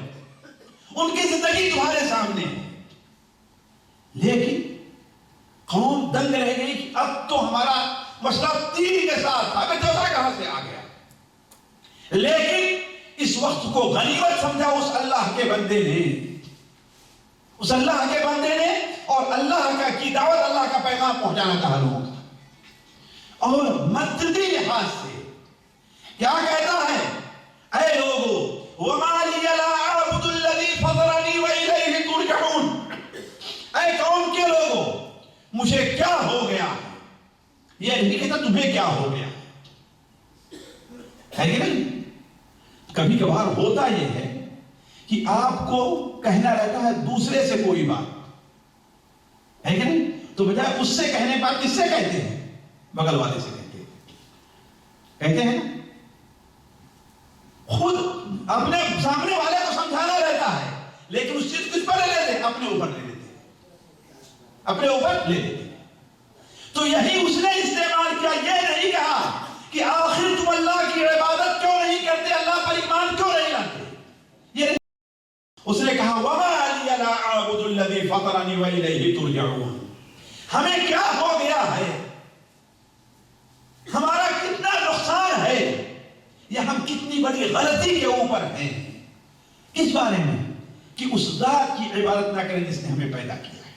Speaker 1: ان کی زندگی تمہارے سامنے ہے۔ لیکن قوم دنگ رہ گئی کہ اب تو ہمارا مسئلہ تین کے ساتھ تھا، کہ چوتھا کہاں سے آ گیا؟ لیکن اس وقت کو غنیمت سمجھا اس اللہ کے بندے نے، اس اللہ کے بندے نے، اور اللہ کا کی دعوت، اللہ کا پیغام پہنچانا چاہا لوگوں کا۔ اور منطقی لحاظ سے کیا کہتا ہے؟ اے لوگو وَمَا لِيَ لَا أَعْبُدُ الَّذِي فَطَرَنِي وَإِلَيْهِ تُرْجَعُونَ۔ اے قوم کے لوگو مجھے کیا ہو گیا؟ یہ نہیں کہتا تمہیں کیا ہو گیا ہے کہ نہیں؟ کبھی کبھار ہوتا یہ ہے کہ آپ کو کہنا رہتا ہے دوسرے سے کوئی بات، ہے کہ نہیں؟ تو بجائے اس سے کہنے پر کس سے کہتے ہیں؟ بغل والے سے کہتے ہیں نا؟ خود اپنے سامنے والے کو سمجھانا رہتا ہے، لیکن اس چیز کس پر لے لیتے ہیں؟ اپنے اوپر لے لیتے ہیں، اپنے اوپر لے لیتے ہیں۔ تو یہی اس نے استعمال کیا، یہ نہیں کہا کہ آخر تم اللہ کی عبادت کیوں نہیں کرتے، اللہ پر ایمان کیوں نہیں لاتے، یہ نہیں۔ اس نے کہا وَمَا لِيَ لَا أَعْبُدُ الَّذِي فَطَرَنِي وَإِلَيْهِ تُرْجَعُونَ۔ ہمیں کیا ہو گیا ہے، ہمارا کتنا نقصان ہے، یا ہم کتنی بڑی غلطی کے اوپر ہیں، اس بارے میں کہ اس ذات کی عبادت نہ کریں جس نے ہمیں پیدا کیا ہے۔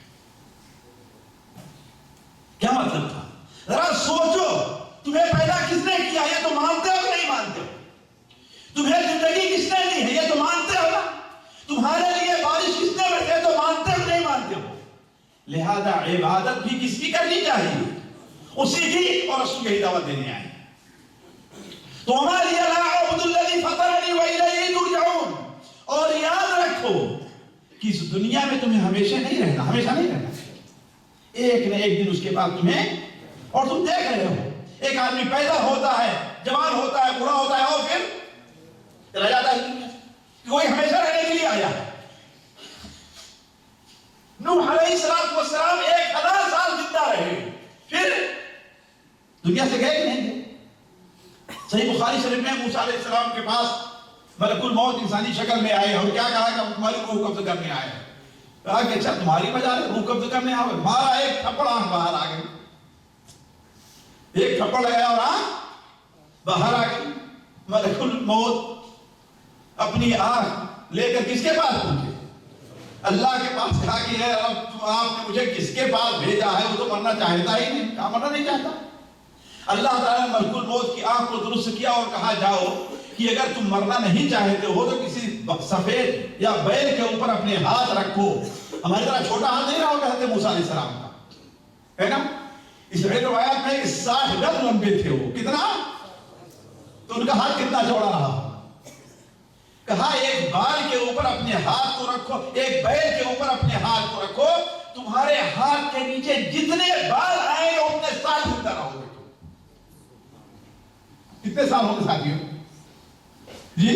Speaker 1: کیا مطلب تھا؟ ذرا سوچو، تمہیں پیدا کس نے کیا؟ یہ تو مانتے ہو کہ نہیں مانتے ہو؟ تمہیں زندگی کس نے دی ہے؟ یہ تو مانتے ہو نا؟ تمہارے لیے بارش کس نے بھیجی ہے؟ تو مانتے ہو کہ نہیں مانتے ہو؟ لہذا عبادت بھی کس کی کرنی چاہیے؟ اسی کی، اور رسول کی دعوت دینے آئے۔ تو وَمَا لِيَ لَا أَعْبُدُ الَّذِي فَطَرَنِي وَإِلَيْهِ تُرْجَعُونَ۔ اور یاد رکھو کہ اس دنیا میں تمہیں ہمیشہ نہیں رہنا، ہمیشہ نہیں رہنا، ایک نہ ایک دن اس کے بعد تمہیں، اور تم دیکھ رہے ہو ایک آدمی پیدا ہوتا ہے، جوان ہوتا ہے، بوڑھا ہوتا ہے، اور پھر چلا جاتا ہے دنیا سے، کہ کوئی ہمیشہ رہنے کے لیے آیا ہے۔ نوح علیہ السلام 1000 سال زندہ رہے، پھر دنیا سے گئے کہ نہیں گئے؟ صحیح بخاری شریف میں موسیٰ علیہ السلام کے پاس ملک الموت انسانی شکل میں آئے، اور کیا کہا کہ تمہاری روح قبض کرنے آئے ہیں۔ کہا کہ اچھا تمہاری وجہ ہے روح قبض کرنے آئے، مارا، ایک تھپڑ آنکھ باہر آ گئی، ایک تھپڑ لگایا اور آنکھ باہر آ گئی۔ ملک الموت اپنی آنکھ لے کر کس کے پاس پہنچے؟ اللہ کے پاس۔ کہا کہ اے رب آپ نے مجھے کس کے پاس بھیجا ہے؟ وہ تو مرنا چاہتا ہی نہیں۔ کہا مرنا نہیں چاہتا۔ اللہ تعالیٰ نے ملک الموت کی آنکھ کو درست کیا اور کہا جاؤ کہ اگر تم مرنا نہیں چاہتے ہو تو کسی سفید یا بیل کے اوپر اپنے ہاتھ رکھو۔ ہماری طرح چھوٹا ہاتھ نہیں رہا ہوگا حضرت موسیٰ علیہ السلام کا، ہے نا؟ اس روایت میں 60 گز لمبے تھے وہ، کتنا؟ تو ان کا ہاتھ کتنا چوڑا رہا؟ کہا ایک بال کے اوپر اپنے ہاتھ کو رکھو، ایک بیل کے اوپر اپنے ہاتھ کو رکھو، تمہارے ہاتھ کے نیچے جتنے بال آئیں گے اتنے سال زندہ رہو گے۔ کتنے سال ہوں گے ساتھیوں؟ جی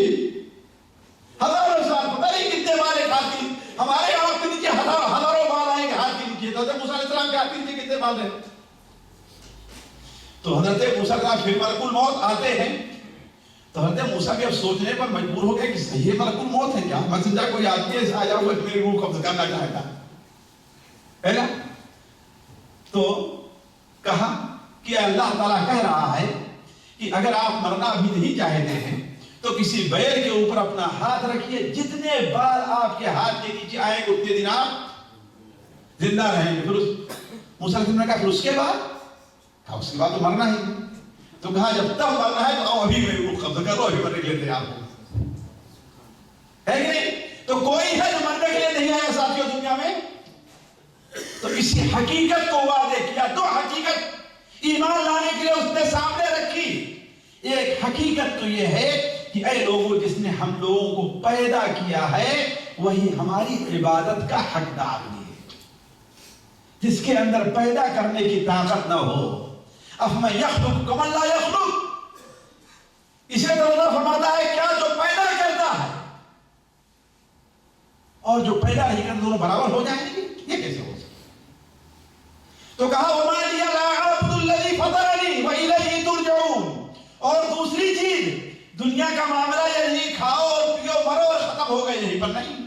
Speaker 1: ہزاروں سال، پتہ نہیں کتنے بال ایک ہاتھ کے، ہمارے ہاتھ کے نیچے ہزاروں بال آئیں گے ہاتھ کے نیچے، تو حضرت موسیٰ علیہ السلام کے ہاتھ کے نیچے کتنے بال ہیں؟ تو حضرت موسیٰ کا پھر ملک الموت آتے ہیں، تو حضرت موسیٰ کے اب سوچنے پر مجبور ہو گئے کہ صحیح ملک الموت ہے کیا؟ مسجدہ کوئی آدمی ایسا آیا ہوا میری روح قبض کرنا چاہتا ہے نا؟ تو کہا کہ اللہ تعالیٰ کہہ رہا ہے کہ اگر آپ مرنا بھی نہیں چاہتے ہیں تو کسی بیل کے اوپر اپنا ہاتھ رکھیے، جتنے بال آپ کے ہاتھ کے نیچے آئیں گے اتنے دن آپ زندہ رہیں گے۔ پھر موسیٰ علیہ السلام نے کہا پھر اس کے بعد؟ کہا اس کے بعد تو مرنا ہی ہے۔ تو کہا جب تب مرنا ہے تو آؤ ابھی میں روح قبض کر لو، ابھی مرنے کے لیے تیار ہو، ہے کہ نہیں؟ تو کوئی ہے جو مرنے کے لیے نہیں آیا ساتھیوں دنیا میں؟ تو اسی حقیقت کو واضح کیا. دو حقیقت ایمان لانے کے لیے اس نے سامنے رکھی. ایک حقیقت تو یہ ہے کہ اے لوگوں، جس نے ہم لوگوں کو پیدا کیا ہے وہی ہماری عبادت کا حقدار بھی ہے. جس کے اندر پیدا کرنے کی طاقت نہ ہو، افمن یخلق کمن لا یخلق، اسے تو اللہ فرماتا ہے کیا جو پیدا کرتا ہے اور جو پیدا نہیں کرتا دونوں برابر ہو جائیں گے؟ یہ کیسے ہو سکتا؟ تو کہا وما لی لا اعبد الذی فطرنی والیہ ترجعون. اور دوسری چیز، دنیا کا معاملہ یہی کھاؤ اور پیو مرو اور ختم ہو گئے، یہی پر نہیں.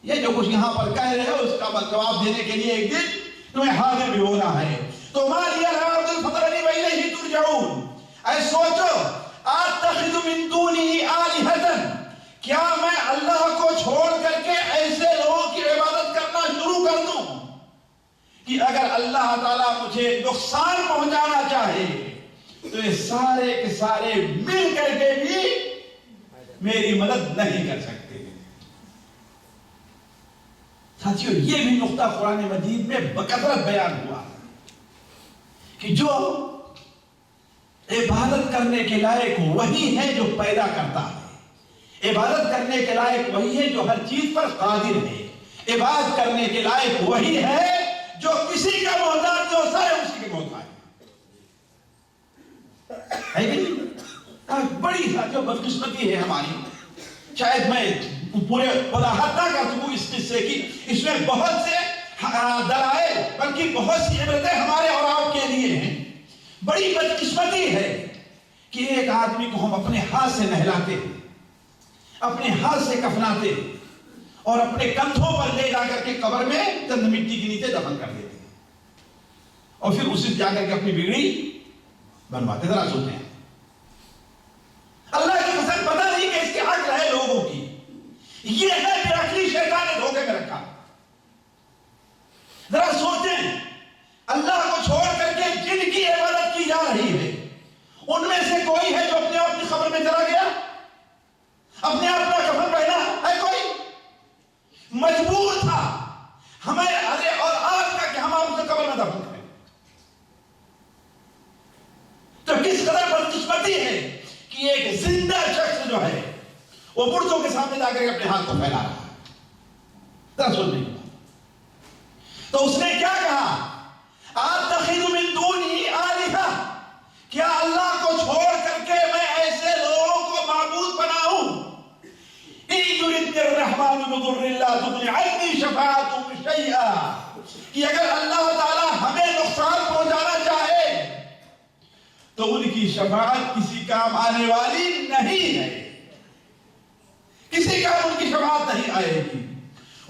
Speaker 1: یہ جو کچھ یہاں پر کہہ رہے ہو اس کا جواب دینے کے لیے ایک دن تمہیں حاضر بھی ہونا ہے. تو ما لی لا اعبد الفطرنی والیہ ترجعون. اے سوچو، اتخذ من دونہ آلہۃ، کیا میں اللہ کو چھوڑ کر کے ایسے لوگوں کی عبادت کرنا شروع کر دوں کہ اگر اللہ تعالیٰ مجھے نقصان پہنچانا چاہے تو یہ سارے کے سارے مل کر کے بھی میری مدد نہیں کر سکتے. ساتھیو، یہ بھی نقطہ قرآن مجید میں بکثرت بیان ہوا کہ جو عبادت کرنے کے لائق وہی ہے جو پیدا کرتا ہے، عبادت کرنے کے لائق وہی ہے جو ہر چیز پر قادر ہے، عبادت کرنے کے لائق وہی ہے جو کسی کا محتاج جو سارے اسی کے محتاج ہے کہ نہیں؟ بڑی ساتھیوں بدقسمتی ہے ہماری. شاید میں پورے وضاحت نہ کر سکوں اس قصے کی، اس میں بہت سے دلائل بلکہ بہت سی عبرتیں ہمارے اور آپ کے لیے ہیں. بڑی بدقسمتی ہے کہ ایک آدمی کو ہم اپنے ہاتھ سے نہلاتے ہیں، اپنے ہاتھ سے کفناتے ہیں اور اپنے کندھوں پر لے جا کر کے قبر میں چند مٹی کے نیچے دفن کر دیتے ہیں اور پھر اسے جا کر کے اپنی بگڑی بنواتے. ذرا سوچیں، اللہ کی قسم پتہ نہیں کہ اس کی عقل ہے لوگوں کی، یہ ہے کہ عقلی شیطان نے دھوکے میں رکھا. ذرا سوچیں، اللہ کو چھوڑ کر کے جن کی عبادت کی جا رہی ہے ان میں سے کوئی ہے جو اپنے آپ کی قبر میں چلا گیا، اپنے آپ کا کفن پہنا ہے؟ کوئی مجبور تھا ہمیں ارے اور آج کا کہ ہم آپ سے قبر میں دفن کریں. تو کس قدر بدقسمتی ہے کہ ایک زندہ شخص جو ہے وہ مردوں کے سامنے جا کر اپنے ہاتھ کو پھیلا رہا ہے. ذرا سننے کا تو اس نے کیا کہا، اتخذ من دونہ آلہۃ، کیا اللہ کو چھوڑ کر کے میں ایسے لوگوں کو معبود بناؤں؟ ان یردنی الرحمن بضر لا تغنی عنی شفاعتهم شیئا، کہ اگر اللہ تعالی ہمیں نقصان پہنچانا چاہے تو ان کی شفاعت کسی کام آنے والی نہیں ہے، کسی کام ان کی شفاعت نہیں آئے گی.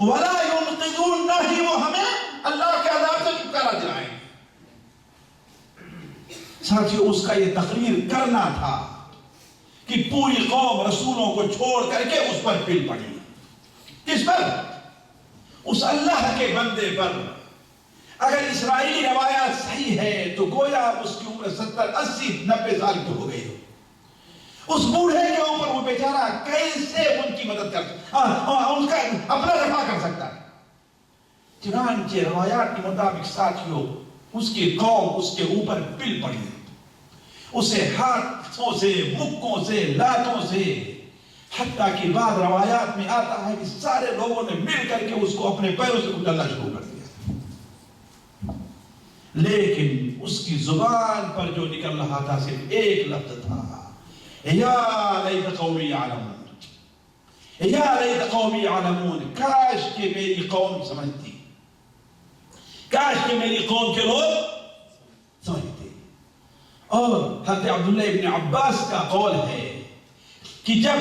Speaker 1: ولا ينقذون، نہ ہی وہ ہمیں اللہ کے عذاب سے چھٹکارا دلائیں گے. ساتھیو، اس کا یہ تقریر کرنا تھا کہ پوری قوم رسولوں کو چھوڑ کر کے اس پر پل پڑی. کس پر؟ اس اللہ کے بندے پر. اگر اسرائیلی روایات صحیح ہے تو گویا اس کی عمر 70 80 90 سال کی ہو گئی. اس بوڑھے کے اوپر وہ بیچارہ کیسے ان کی مدد کر ان کا اپنا دفاع کر سکتا ہے؟ چنانچہ روایات کے مطابق ساتھیوں اس کی قوم اس کے اوپر پل پڑی، اسے ہاتھوں سے، مکوں سے، لاتوں سے، حتیٰ کہ بعض روایات میں آتا ہے کہ سارے لوگوں نے مل کر کے اس کو اپنے پیروں سے کچلنا شروع کر دیا. لیکن اس کی زبان پر جو نکل رہا تھا صرف ایک لفظ تھا، یا لیت قومی یعلمون، یا لیت قومی یعلمون، کاش کہ میری قوم سمجھتی، کاش کہ میری قوم کے لوگ سمجھتے. اور حضرت عبداللہ ابن عباس کا قول ہے کہ جب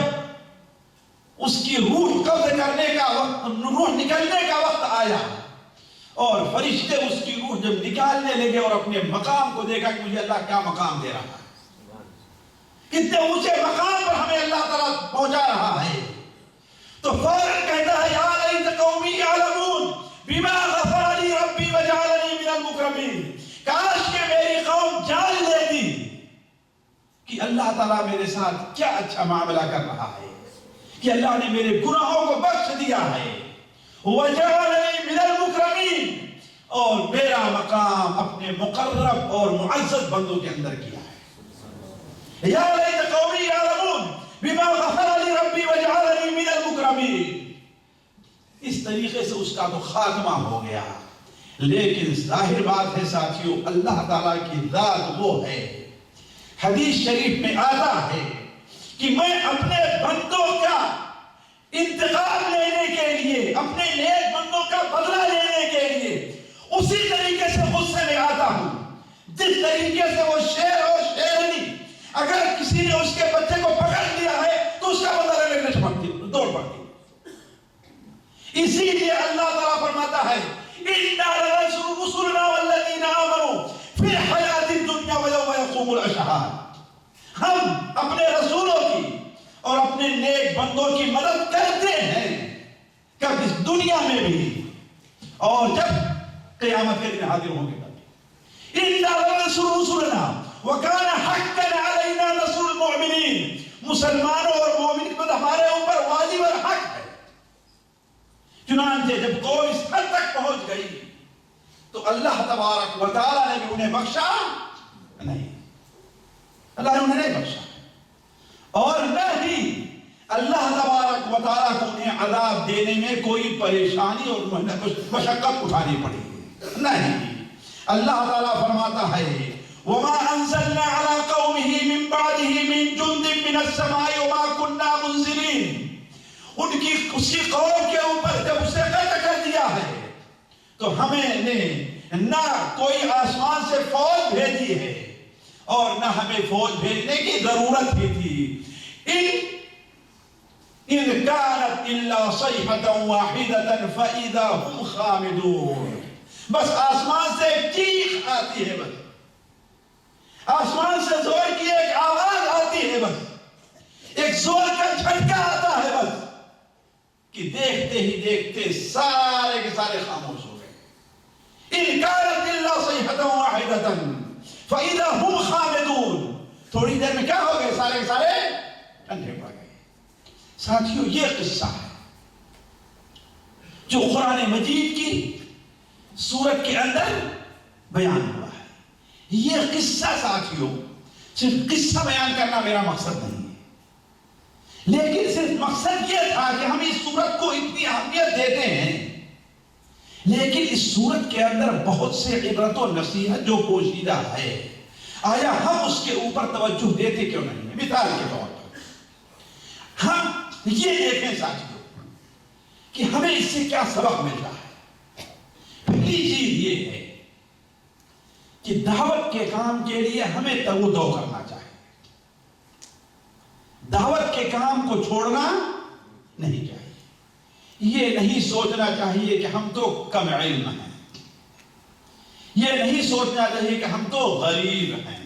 Speaker 1: اس کی روح قبض کرنے کا وقت، روح نکلنے کا وقت آیا اور فرشتے اس کی روح جب نکالنے لگے اور اپنے مقام کو دیکھا کہ مجھے اللہ کیا مقام دے رہا ہے، کتنے اونچے مقام پر ہمیں اللہ تعالیٰ پہنچا رہا ہے، تو فوراً کہتا ہے یا لیت قومی یعلمون بما غفر لی ربی وجعلنی من المکرمین. کاش کہ میری قوم جان لیتی اللہ تعالیٰ میرے ساتھ کیا اچھا معاملہ کر رہا ہے کہ اللہ نے میرے گناہوں کو بخش دیا ہے، وَجَعَلَنِي مِنَ الْمُكْرَمِينَ، اور میرا مقام اپنے مقرب اور معزز بندوں کے اندر کیا ہے۔ یا لیت قومی یعلمون بما غفر لی ربی وجعلنی من المکرمین۔ اس طریقے سے اس کا تو خاتمہ ہو گیا، لیکن ظاہر بات ہے ساتھیوں، اللہ تعالیٰ کی ذات وہ ہے، حدیث شریف میں آتا ہے کہ میں اپنے بندوں کا انتقام لینے کے لیے، اپنے نیک بندوں کا بدلہ لینے کے لیے اسی طریقے سے غصے میں آتا ہوں جس طریقے سے وہ شیر اور شیرنی اگر کسی نے اس کے بچے کو پکڑ لیا ہے تو اس کا بدلہ لینے سے دوڑ پڑتی ہے۔ اسی لیے اللہ تعالیٰ فرماتا ہے اِنَّا لَنَنصُرُ رُسُلَنَا وَالَّذِينَ آمَنُوا فِي الْحَيَاةِ الدُّنْيَا وَيَوْمَ يَقُومُ الْأَشْهَادُ۔ ہم اپنے رسولوں کی اور اپنے نیک بندوں کی مدد کرتے ہیں، کب؟ اس دنیا میں بھی اور جب قیامت کے دن حاضر ہوں گے تب۔ اِنَّا لَنَنصُرُ رُسُلَنَا وَكَانَ حَقًّا عَلَيْنَا نَصْرُ الْمُؤْمِنِينَ۔ مسلمانوں اور مومن کی مدد ہمارے اوپر واجب اور حق ہے۔ چنانچہ جب قوم اس حد تک پہنچ گئی تو اللہ تبارک و تعالیٰ نے بھی انہیں بخشا نہیں، اللہ نے انہیں نہیں بخشا، اور نہ ہی اللہ تبارک و تعالیٰ کو انہیں عذاب دینے میں کوئی پریشانی اور مشقت اٹھانی پڑی نہیں۔ اللہ تعالیٰ فرماتا ہے وَمَا أَنزَلْنَا عَلَىٰ قَوْمِهِ مِن بَعْدِهِ مِن جُندٍ مِّنَ السَّمَاءِ وَمَا كُنَّا مُنزِلِينَ۔ ان کی اسی قوم کے اوپر جب اسے قتل کر دیا ہے تو ہمیں نے نہ کوئی آسمان سے فوج بھیجی ہے اور نہ ہمیں فوج بھیجنے کی ضرورت بھی تھی۔ إِذْ كَانَتْ إِلَّا صَيْحَةً وَاحِدَةً فَإِذَا هُمْ خَامِدُونَ۔ بس آسمان سے ایک چیخ آتی ہے، بس آسمان سے زور کی ایک آواز آتی ہے، بس ایک زور کا جھٹکا آتا ہے، بس کہ دیکھتے ہی دیکھتے سارے کے سارے خاموش ہو گئے۔ إِذْ كَانَتْ إِلَّا صَيْحَةً وَاحِدَةً فَإِذَا هُمْ خَامِدُونَ۔ تھوڑی دیر میں کیا ہو گئے؟ سارے کے سارے ٹھنڈے پڑ گئے۔ ساتھیوں، یہ قصہ ہے جو قرآن مجید کی سورت کے اندر بیان ہوا ہے۔ یہ قصہ ساتھیوں صرف قصہ بیان کرنا میرا مقصد نہیں ہے، لیکن صرف مقصد یہ تھا کہ ہم اس سورت کو اتنی اہمیت دیتے ہیں، لیکن اس سورت کے اندر بہت سے عبرت و نصیحت جو پوشیدہ ہے، آیا ہم اس کے اوپر توجہ دیتے کیوں نہیں؟ مثال کے طور پر ہم یہ دیکھیں ساتھیوں کہ ہمیں اس سے کیا سبق ملتا ہے۔ پہلی چیز یہ ہے کہ دعوت کے کام کے لیے ہمیں تگ و کرنا چاہیے، دعوت کے کام کو چھوڑنا نہیں چاہیے۔ یہ نہیں سوچنا چاہیے کہ ہم تو کم علم ہیں، یہ نہیں سوچنا چاہیے کہ ہم تو غریب ہیں،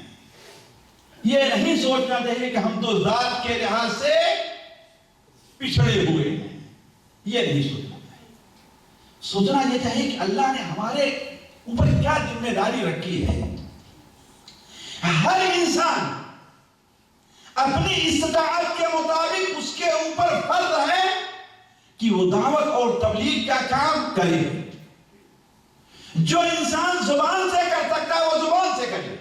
Speaker 1: یہ نہیں سوچنا چاہیے کہ ہم تو ذات کے لحاظ سے پچھڑے ہوئے ہیں، یہ نہیں سوچنا چاہیے۔ سوچنا یہ چاہیے کہ اللہ نے ہمارے اوپر کیا ذمہ داری رکھی ہے۔ ہر انسان اپنی استطاعت کے مطابق اس کے اوپر فرض ہے کہ وہ دعوت اور تبلیغ کا کام کرے۔ جو انسان زبان سے کر سکتا ہے وہ زبان سے کرے،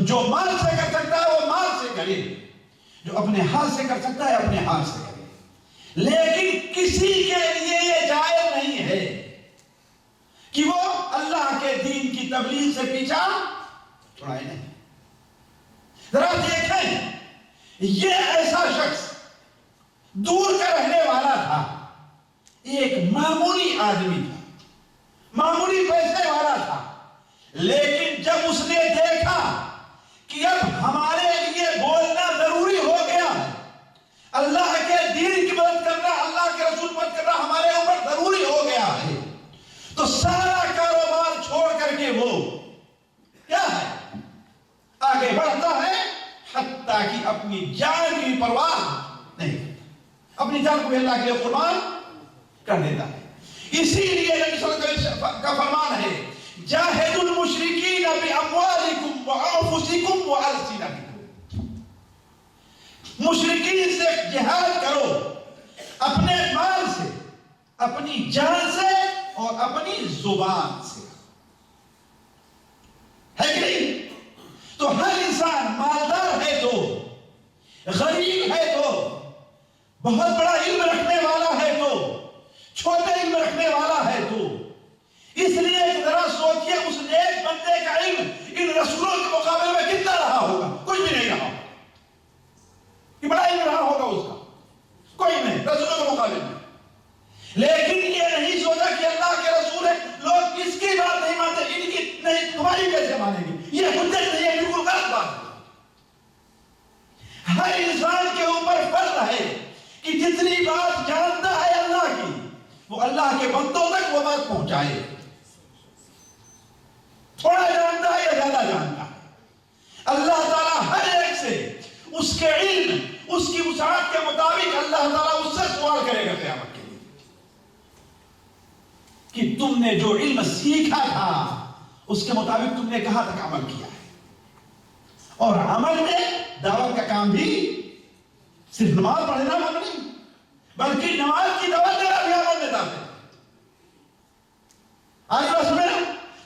Speaker 1: جو مال سے کر سکتا ہے وہ مال سے کرے، جو اپنے ہاتھ سے کر سکتا ہے اپنے ہاتھ سے کرے۔ لیکن کسی کے لیے یہ جائز نہیں ہے کہ وہ اللہ کے دین کی تبلیغ سے پیچھا چھڑائے نہیں۔ ذرا دیکھیں، یہ ایسا شخص دور کا رہنے والا تھا، ایک معمولی آدمی تھا، معمولی پیسے والا تھا، لیکن جب اس نے دیکھا کہ اب ہمارے لیے بولنا ضروری ہو گیا ہے، اللہ کے دین کی مدد کرنا، اللہ کے رسول مدد کرنا ہمارے اوپر ضروری ہو گیا ہے، تو سارا کاروبار چھوڑ کر کے وہ کیا ہے آگے بڑھتا ہے، حتیٰ کہ اپنی جان کی پرواہ نہیں، اپنی جان کو اللہ کے لیے قربان کر دیتا ہے۔ اسی لیے نبی صلی اللہ علیہ وسلم کا فرمان ہے جاہدوا المشرکین باموالکم وانفسکم والسنتکم، مشرکین سے جہاد کرو، اپنے مال سے، اپنی جان سے اور اپنی زبان سے، ہے کہ نہیں؟ تو ہر انسان مالدار ہے تو، غریب ہے تو، بہت بڑا علم رکھنے والا ہے تو، چھوٹے علم رکھنے والا ہے تو، اس لیے ذرا سوچئے اس نیک بندے کا علم ان رسولوں کے مقابلے میں کتنا رہا ہوگا؟ کچھ بھی نہیں رہا، کہ بڑا علم رہا ہوگا اس کا، کوئی نہیں رسولوں کے مقابلے میں. لیکن یہ نہیں سوچا کہ اللہ کے رسول ہے، لوگ کس کی بات نہیں مانتے، ان کی نہیں، تمہاری کیسے مانیں گے؟ یہ حجت نہیں ہے، بالکل غلط بات ہے. ہر انسان کے اوپر فرض ہے کہ جتنی بات جانتا ہے اللہ کی، وہ اللہ کے بندوں تک وہ بات پہنچائے. تھوڑا جانتا ہے یا زیادہ جانتا ہے، اللہ تعالیٰ ہر ایک سے اس کے علم، اس کی وسعت کے مطابق اللہ تعالیٰ اس سے سوال کرے گا قیامت کے لیے کہ تم نے جو علم سیکھا تھا اس کے مطابق تم نے کہاں تک عمل کیا ہے. اور عمل میں دعوت کا کام بھی صرف نماز پڑھنا نہیں، بلکہ نماز کی دعوت دینا بھی عمل میں داخل ہے. آج بس میں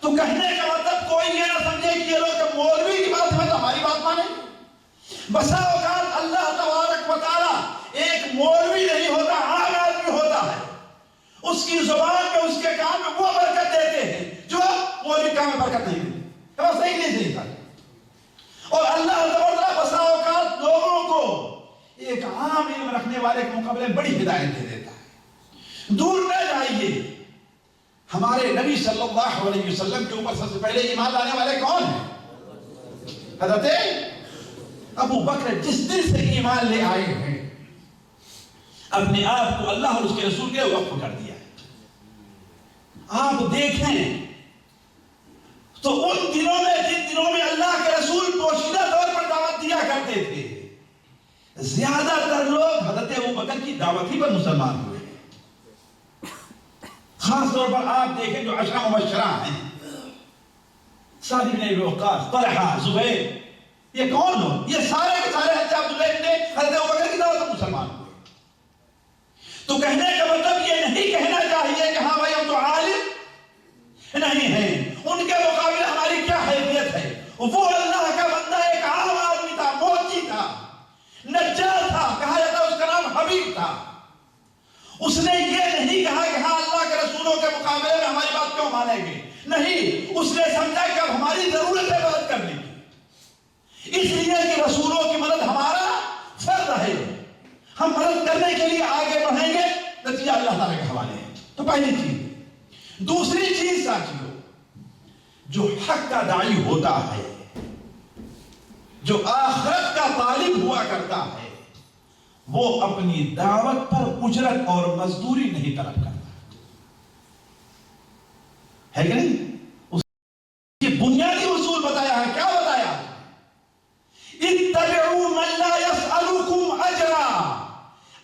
Speaker 1: تو کہنے کا مطلب کوئی یہ نہ سمجھے کہ یہ لوگ مولوی کی بات ہے تو ہماری بات مانیں. بسا اوقات اللہ تبارک و تعالی ایک مولوی نہیں ہوتا، عام آدمی ہوتا ہے، اس کی زبان میں، اس کے کام میں وہ برکت دیتے ہیں جو مولوی کام میں برکت نہیں دیتے. بس صحیح نہیں صحیح تھا. اور اللہ تعالی بسا اوقات لوگوں کو ایک عام علم رکھنے والے کے مقابلے میں بڑی ہدایت دے دیتا ہے. دور نہ جائیے، ہمارے نبی صلی اللہ علیہ وسلم کے اوپر سب سے پہلے ایمان لانے والے کون ہیں؟ حضرت ابو بکر، جس دن سے ایمان لے آئے ہیں اپنے آپ کو اللہ اور اس کے رسول کے وقف کر دیا ہے. آپ دیکھیں تو ان دنوں میں، جن دنوں میں اللہ کے رسول پوشیدہ طور پر دعوت دیا کرتے تھے، زیادہ تر لوگ حضرت ابو بکر کی دعوت ہی پر مسلمان ہوئے. خاص طور پر آپ دیکھیں جو عشرہ مبشرہ ہیں، سعد بن ابی وقاص، طلحہ، زبیر، یہ کون لوگ؟ یہ سارے کے سارے حضرت عبداللہ نے حضرت ابو بکر کی دعوت پر مسلمان ہوئے. تو کہنے کا مطلب یہ نہیں کہنا چاہیے کہ ہاں بھائی ہم تو عالم نہیں ہیں، ان کے مقابلے ہماری کیا حیثیت ہے. وہ اللہ کا بندہ ایک عام آدمی تھا، موچی تھا، نجار تھا، کہا جاتا اس کا نام حبیب تھا. اس نے یہ نہیں کہا کہ ہاں اللہ کے رسولوں کے مقابلے میں ہماری بات کیوں مانیں گے، نہیں، اس نے سمجھا کہ اب ہماری ضرورت ہے مدد کرنے کی، اس لیے کہ رسولوں کی مدد ہمارا فرض ہے، ہم مدد کرنے کے لیے آگے بڑھیں گے، نتیجہ اللہ تعالیٰ کے حوالے ہے. تو پہلی چیز. دوسری چیز ساتھیو، جو حق کا داعی ہوتا ہے، جو آخرت کا طالب ہوا کرتا ہے، وہ اپنی دعوت پر اجرت اور مزدوری نہیں طلب کرتا ہے کہ نہیں؟ یہ بنیادی اصول بتایا ہے. کیا بتایا؟ اتبعوا من لا يسألكم اجرا.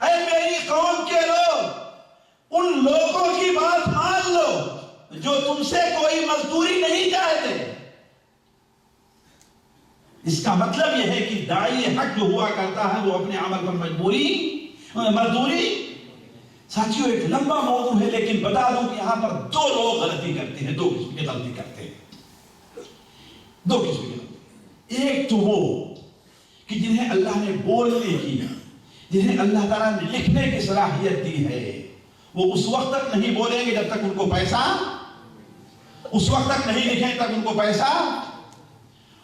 Speaker 1: اے میری قوم کے لوگ، ان لوگوں کی بات مان لو جو تم سے کوئی مزدوری نہیں چاہتے. اس کا مطلب یہ ہے کہ داعی حق جو ہوا کرتا ہے وہ اپنے عمل پر مزدوری. ساتھیوں ایک لمبا موضوع ہے، لیکن بتا دوں کہ یہاں پر دو لوگ غلطی کرتے ہیں، دو قسم کی غلطی کرتے ہیں، دو قسم کی غلطی. ایک تو وہ کہ جنہیں اللہ نے بولنے کی، جنہیں اللہ تعالیٰ نے لکھنے کی صلاحیت دی ہے، وہ اس وقت تک نہیں بولیں گے جب تک ان کو پیسہ، اس وقت تک نہیں لکھیں تک ان کو پیسہ.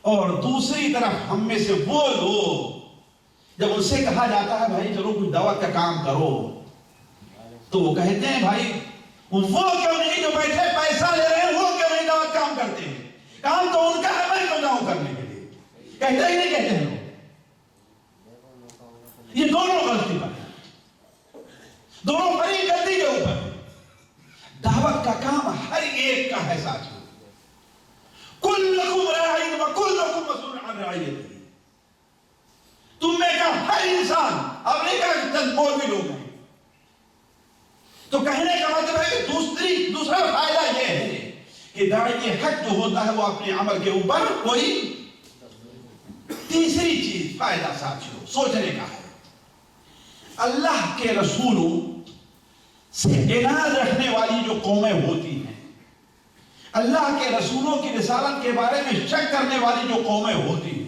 Speaker 1: اور دوسری طرف ہم میں سے وہ لوگ جب ان سے کہا جاتا ہے بھائی چلو کچھ دعوت کا کام کرو، تو وہ کہتے ہیں بھائی وہ کیوں نہیں جو بیٹھے پیسہ لے رہے ہیں، وہ کیوں نہیں دعوت کام کرتے ہیں، کام تو ان کا ہے، میں کیوں جاؤں کرنے کے لیے. کہتے ہی نہیں کہتے ہیں لوگ. یہ دونوں غلطی پر ہے، دونوں فریق غلطی کے اوپر ہے. دعوت کا کام ہر ایک کا ہے ساتھیوں. کلکم راعٍ وکلکم مسئول عن رعیتہ. تم میں کا ہر انسان، اب نہیں کہا کہ چند مولوی لوگ ہیں. تو کہنے کا مطلب ہے کہ دوسرا فائدہ یہ ہے کہ داعی حق جو ہوتا ہے وہ اپنے عمل کے اوپر کوئی. تیسری چیز فائدہ ساتھیوں سوچنے کا ہے. اللہ کے رسولوں سے عناد رکھنے والی جو قومیں ہوتی ہیں، اللہ کے رسولوں کی رسالت کے بارے میں شک کرنے والی جو قومیں ہوتی ہیں،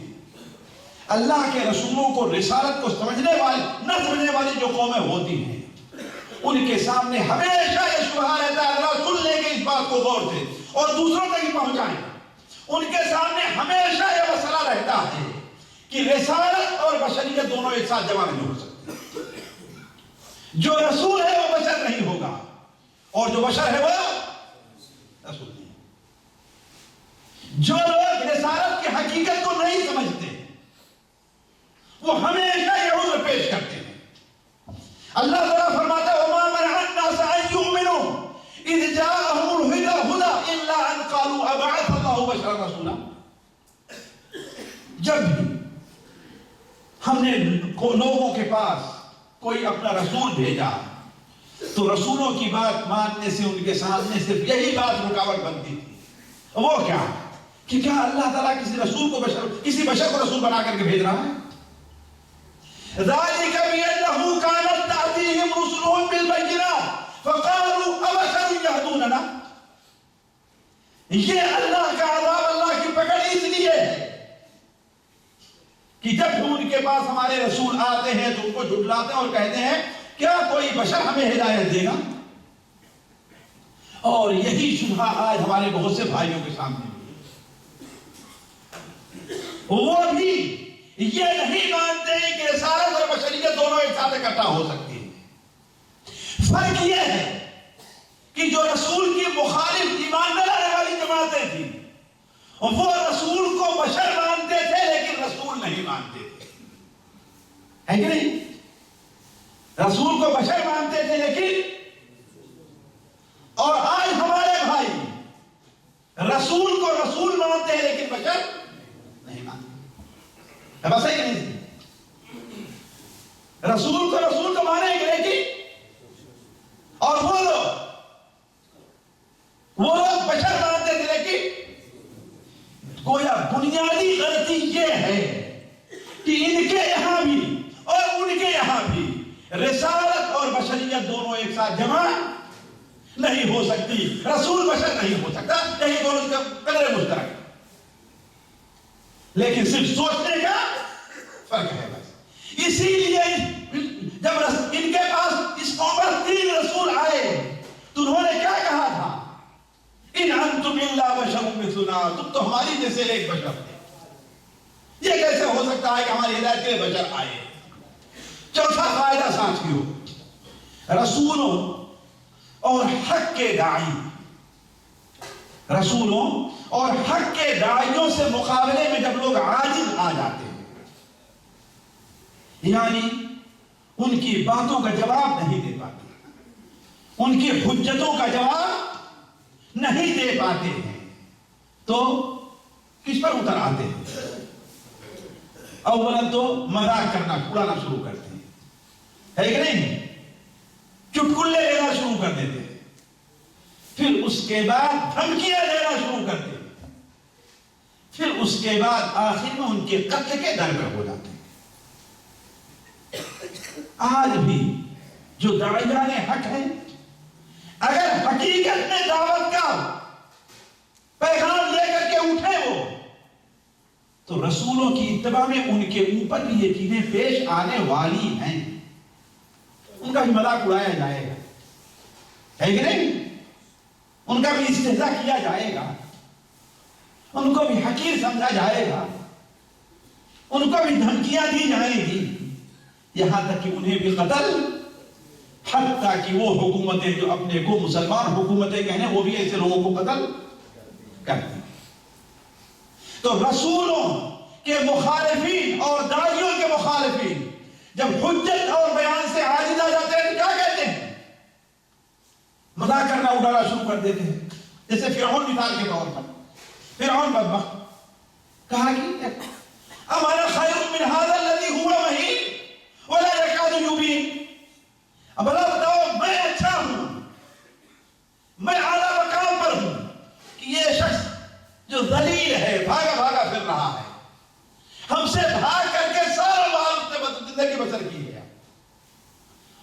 Speaker 1: اللہ کے رسولوں کو رسالت کو سمجھنے والی نہ سمجھنے والی جو قومیں ہوتی ہیں، ان کے سامنے ہمیشہ یہ شبہ رہتا ہے، ذرا سن لیں گے اس بات کو غور سے اور دوسروں تک ہی پہنچائیں، ان کے سامنے ہمیشہ یہ مسئلہ رہتا ہے کہ رسالت اور بشریت دونوں ایک ساتھ جمع نہیں ہو سکتے۔ جو رسول ہے وہ بشر نہیں ہوگا اور جو بشر ہے وہ رسول نہیں۔ جو لوگ رسالت کی حقیقت کو نہیں سمجھتے وہ ہمیشہ یہ عذر پیش کرتے ہیں۔ اللہ تعالیٰ فرماتا ہے وَمَا مَنَعَ النَّاسَ أَن يُؤْمِنُوا إِذْ جَاءَهُمُ الْهُدَى إِلَّا أَن قَالُوا أَبَعَثَ اللَّهُ بَشَرًا رَسُولًا۔ جب بھی ہم نے لوگوں کے پاس کوئی اپنا رسول بھیجا تو رسولوں کی بات ماننے سے ان کے سامنے صرف یہی بات رکاوٹ بنتی تھی، وہ کیا کہ کیا اللہ تعالیٰ کسی رسول کو کسی بشر کو رسول بنا کر کے بھیج رہا ہے؟ ذَلِكَ بِأَنَّهُ كَانَتْ تَأْتِيهِمْ رُسُلُهُم بِالْبَيِّنَاتِ فَقَالُوا أَبَشَرٌ يَهْدُونَنَا۔ یہ اللہ کا عذاب، اللہ کی پکڑ اس لیے ہے کہ جب ان کے پاس ہمارے رسول آتے ہیں تو ان کو جھٹلاتے ہیں اور کہتے ہیں کیا کوئی بشر ہمیں ہدایت دے گا؟ اور یہی شبہ آج ہمارے بہت سے بھائیوں کے سامنے وہ بھی یہ نہیں مانتے ہیں کہ رسالت اور بشریت دونوں ایک ساتھ اکٹھا ہو سکتی ہے۔ فرق یہ ہے کہ جو رسول کی مخالف ایمان نہ لانے والی جماعتیں تھیں وہ رسول کو بشر مانتے تھے لیکن رسول نہیں مانتے تھے، ہے کہ نہیں؟ رسول کو بشر مانتے تھے لیکن، اور آج ہمارے بھائی رسول کو رسول مانتے ہیں لیکن بشر نہیں مانتے۔ بس ہے کہ نہیں؟ رسول کو رسول کو مانیں گے لیکن، اور وہ لوگ بشر مانتے تھے لیکن گویا بنیادی غلطی یہ ہے کہ ان کے یہاں بھی اور ان کے یہاں بھی رسالت اور بشریت دونوں ایک ساتھ جمع نہیں ہو سکتی، رسول بشر نہیں ہو سکتا، یہی دونوں کا قدر مشترک، لیکن صرف سوچنے کا فرق ہے بس۔ اسی لیے جب ان کے پاس اس قوم پر 3 رسول آئے تو انہوں نے کیا کہا تھا؟ ان انتم الا بشر مثلنا، تم تو ہماری جیسے ایک بشر تھے، یہ کیسے ہو سکتا ہے کہ ہماری ہدایت کے لیے بشر آئے؟ چوتھا فائدہ ساتھیوں، رسولوں اور حق کے داعی، رسولوں اور حق کے داعیوں سے مقابلے میں جب لوگ عاجز آ جاتے ہیں، یعنی ان کی باتوں کا جواب نہیں دے پاتے، ان کی حجتوں کا جواب نہیں دے پاتے ہیں، تو کس پر اتر آتے ہیں؟ اولا تو مذاق کرنا، اڑانا شروع کرتے ہیں، ہے کہ نہیں؟ چٹکلے لینا شروع کر دیتے ہیں، پھر اس کے بعد دھمکیاں دینا شروع کرتے ہیں، پھر اس کے بعد آخر میں ان کے قتل کے در پہ ہو جاتے ہیں۔ آج بھی جو داعیان حق ہیں اگر حقیقت میں دعوت کا پیغام لے کر کے اٹھے وہ تو رسولوں کی اتباع میں ان کے اوپر بھی یہ چیزیں پیش آنے والی ہیں، ان کا بھی مذاق اڑایا جائے گا، ہے کہ نہیں؟ ان کا بھی استہزاء کیا جائے گا، ان کو بھی حقیر سمجھا جائے گا، ان کو بھی دھمکیاں دی جائیں گی، یہاں تک کہ انہیں بھی قتل، حتیٰ کہ وہ حکومتیں جو اپنے کو مسلمان حکومتیں کہنے وہ بھی ایسے لوگوں کو قتل کرتی ہیں۔ تو رسولوں کے مخالفین اور داعیوں کے مخالفین جب حجت اور بیان سے عاجز آ جاتے ہیں تو کیا کہتے ہیں؟ مذاق کرنا، اڑانا شروع کر دیتے ہیں، جیسے فرعون مثال کے طور پر۔ فرعون بدبخت کہا کہ اَمَنَا خَيْرٌ مِّنْ هَذَا الَّذِي هُوَ مَهِينٌ وَلَا يَكَادُ يُبِينُ۔ اب اللہ بتاؤ میں اچھا ہوں، میں اعلیٰ مقام پر ہوں کہ یہ شخص جو ذلیل ہے، بھاگا بھاگا پھر رہا ہے، ہم سے بھاگ کر کے سارا زندگی بسر کی ہے،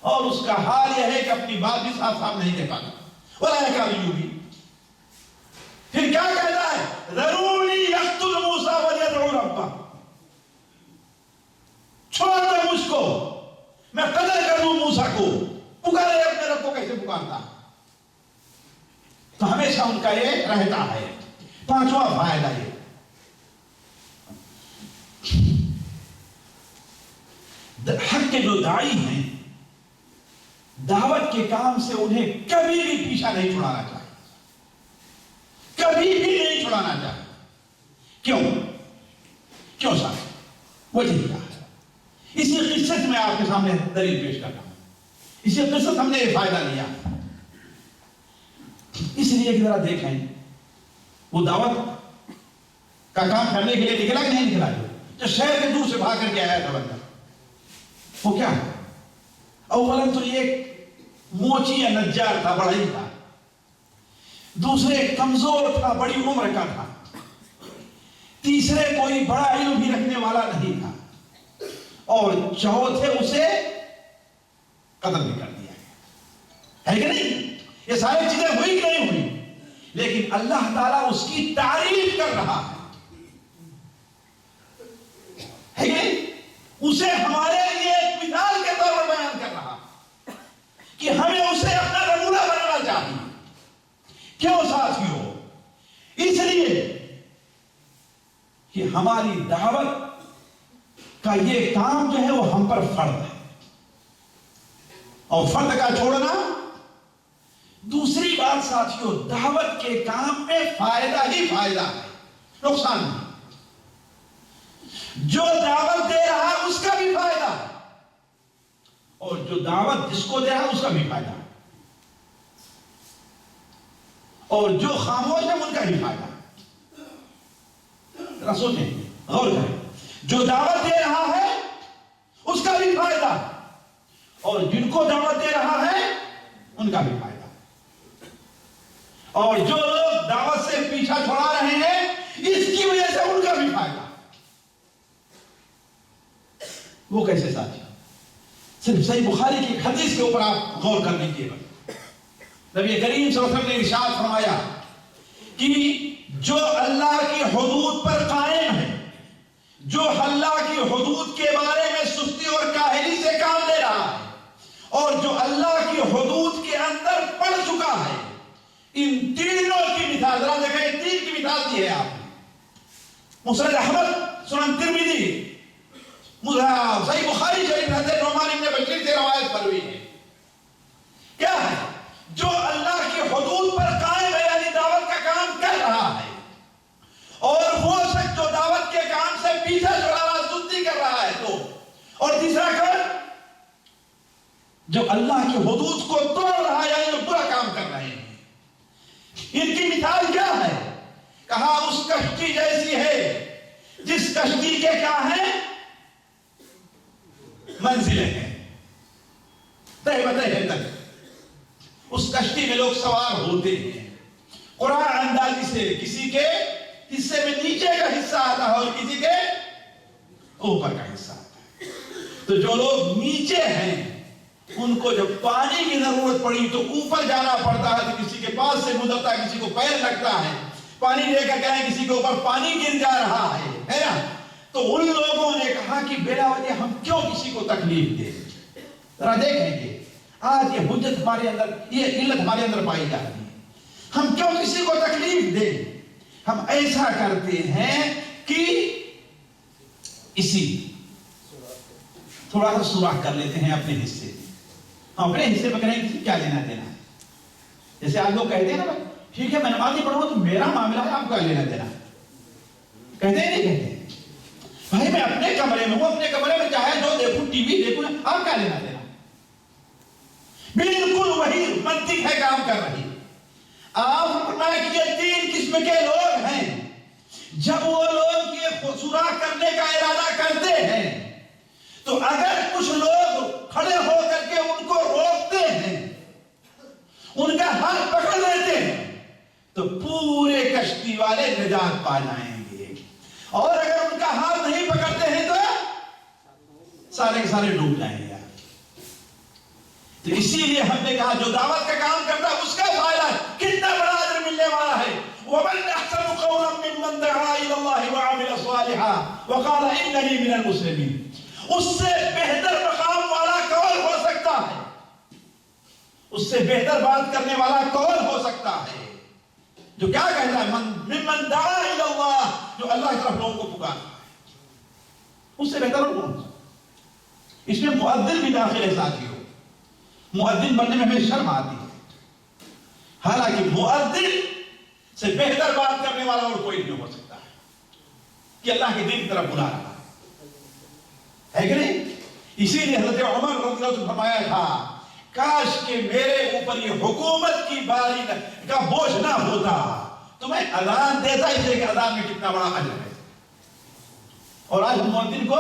Speaker 1: اور اس کا حال یہ ہے کہ اپنی بات بھی صاف صاف نہیں دے پاتا. ولا يكاد يبين. پھر کیا کہتا ہے؟ ذرونی یقتل موسیٰ ولیدعو ربہ، چھوڑ دو مجھ کو، میں قتل کر دوں موسیٰ کو. پکارے اپنے رب کو کیسے پکارتا؟ تو ہمیشہ ان کا یہ رہتا ہے. پانچواں فائدہ یہ، حق کے جو داعی ہیں دعوت کے کام سے انہیں کبھی بھی پیچھا نہیں چھڑانا چاہیے، کبھی بھی نہیں چھڑانا چاہیے. کیوں صاحب؟ وجہ کیا ہے؟ اسی قصے سے میں آپ کے سامنے دلیل پیش کرتا ہوں. اسی قصے سے ہم نے یہ فائدہ لیا اس لیے کہ ذرا دیکھیں وہ دعوت کا کام کرنے کے لیے نکلا کہ نہیں نکلا؟ جو شہر کے دور سے بھاگ کر کے آیا تھا بندہ، وہ کیا ہے؟ اولا تو یہ موچی یا نجار تھا، بڑا ہی تھا. دوسرے کمزور تھا، بڑی عمر کا تھا. تیسرے کوئی بڑا علم بھی رکھنے والا نہیں تھا. اور چوتھے اسے قتل بھی کر دیا گیا ہے کہ نہیں؟ یہ ساری چیزیں ہوئی کہ نہیں ہوئی؟ لیکن اللہ تعالیٰ اس کی تعریف کر رہا ہے کہ نہیں؟ اسے ہمارے لیے ایک مثال کے طور پر بیان کر رہا کہ ہمیں اسے اپنا نمونہ بنانا چاہیے. کیوں ساتھیوں؟ اس لیے کہ ہماری دعوت کا یہ کام جو ہے وہ ہم پر فرض ہے، اور فرض کا چھوڑنا. دوسری بات ساتھیوں، دعوت کے کام میں فائدہ ہی فائدہ ہے، نقصان نہیں. جو دعوت دے رہا ہے اس کا بھی فائدہ ہے، اور جو دعوت جس کو دے رہا ہے اس کا بھی فائدہ ہے، اور جو خاموش ہے ان کا بھی فائدہ ہے. ذرا سوچیں، غور کریں. جو دعوت دے رہا ہے اس کا بھی فائدہ، اور جن کو دعوت دے رہا ہے ان کا بھی فائدہ. اور جو لوگ دعوت سے پیچھا چھڑا رہے ہیں اس کی وجہ سے ان کا بھی فائدہ. وہ کیسے ساتھی؟ صرف صحیح بخاری کی ایک حدیث کے اوپر آپ غور کر لیجیے. نبی کریم صلی اللہ علیہ وسلم نے ارشاد فرمایا کہ جو اللہ کی حدود پر قائم ہے، جو اللہ کی حدود کے بارے میں سستی اور کاہلی سے کام لے رہا ہے، اور جو اللہ کی حدود کے اندر پڑ چکا ہے، ان تینوں کی مثال ذرا دیکھیں. تین کی مثال دی ہے آپ نے. مسند احمد، سنن ترمذی، صحیح بخاری شریف حضرت نعمان ابن بشیر سے روایت پر ہوئی ہے. کیا ہے؟ جو اللہ کی حدود پر قائم ہے، یعنی دعوت کا کام کر رہا ہے، اور وہ شخص جو دعوت کے کام سے پیچھا چھڑا رہا، سستی کر رہا ہے تو. اور تیسرا کر جو اللہ کی حدود کو توڑ رہا ہے، یعنی جو برا کام کر رہے ہیں. ان کی مثال کیا ہے؟ کہا اس کشتی جیسی ہے جس کشتی کے کیا ہے؟ منزلیں ہیں، تہ بتہ ہے تک. اس کشتی میں لوگ سوار ہوتے ہیں. قرآن اندازی سے کسی کے حصے میں نیچے کا حصہ آتا ہے اور کسی کے اوپر کا حصہ آتا ہے. تو جو لوگ نیچے ہیں ان کو جب پانی کی ضرورت پڑی تو اوپر جانا پڑتا ہے، تو کسی کے پاس سے گزرتا ہے، کسی کو پیر لگتا ہے، پانی لے کر گئے، کسی کے اوپر پانی گر جا رہا ہے نا. تو ان لوگوں نے کہا کہ بلا وجہ ہم کیوں کسی کو تکلیف دیں. ذرا دیکھ لیجیے، آج یہ حجت ہمارے اندر، یہ علت ہمارے اندر پائی جاتی ہے. ہم کیوں کسی کو تکلیف دیں؟ ہم ایسا کرتے ہیں کہ اسی تھوڑا سا سوراخ کر لیتے ہیں اپنے حصے. ہم اپنے حصے پہ کریں کسی کیا لینا دینا. جیسے آپ لوگ کہتے ہیں نا، ٹھیک ہے میں نماز نہیں پڑھوں تو میرا معاملہ ہے، آپ کو کیا لینا دینا. کہتے ہیں نہیں کہتے؟ بھائی میں اپنے کمرے میں ہوں، اپنے کمرے میں چاہے جو دیکھوں، ٹی وی دیکھوں، آپ کیا لینا دینا. بالکل وہی منطق ہے کام کر رہی. آپ فرمائے کہ یہ تین قسم کے لوگ ہیں. جب وہ لوگ یہ سوراخ کرنے کا ارادہ کرتے ہیں تو اگر کچھ لوگ کھڑے ہو کر کے ان کو روکتے ہیں، ان کا ہاتھ پکڑ لیتے ہیں، تو پورے کشتی والے نجات پا جائیں گے. اور اگر ان کا ہاتھ نہیں پکڑتے ہیں تو سارے کے سارے ڈوب جائیں گے. تو اسی لیے ہم نے کہا جو دعوت کا کام کرتا ہے اس کا فائدہ ہے، کتنا بڑا اجر ملنے والا ہے۔ وَمَنْ أَحْسَنُ قَوْلًا مِّمَّنْ دَعَا إِلَى اللَّهِ وَعَمِلَ صَالِحًا وَقَالَ إِنَّنِي مِنَ الْمُسْلِمِينَ۔ اس سے بہتر مقام والا کون ہو سکتا ہے؟ اس سے بہتر بات کرنے والا کون ہو سکتا ہے؟ جو کیا کہتا ہے مِّمَّنْ دَعَا إِلَى اللَّهِ، جو اللہ کی طرف لوگوں کو پکارتا ہے، اس سے بہتر اور کون؟ اس میں مؤذن بھی داخل ہے ساتھیوں۔ مؤذن بننے میں ہمیں شرم آتی ہے، حالانکہ مؤذن سے بہتر بات کرنے والا اور کوئی نہیں ہو سکتا ہے کہ اللہ کے دین کی طرف بلا رہا ہے کہ نہیں؟ اسی لیے حضرت عمر رضی اللہ عنہ نے فرمایا تھا کاش کہ میرے اوپر یہ حکومت کی باری کا بوجھ نہ ہوتا تو میں اذان دیتا، اس لیے کہ اذان میں کتنا بڑا اجر ہے۔ اور آج ہم مؤذن کو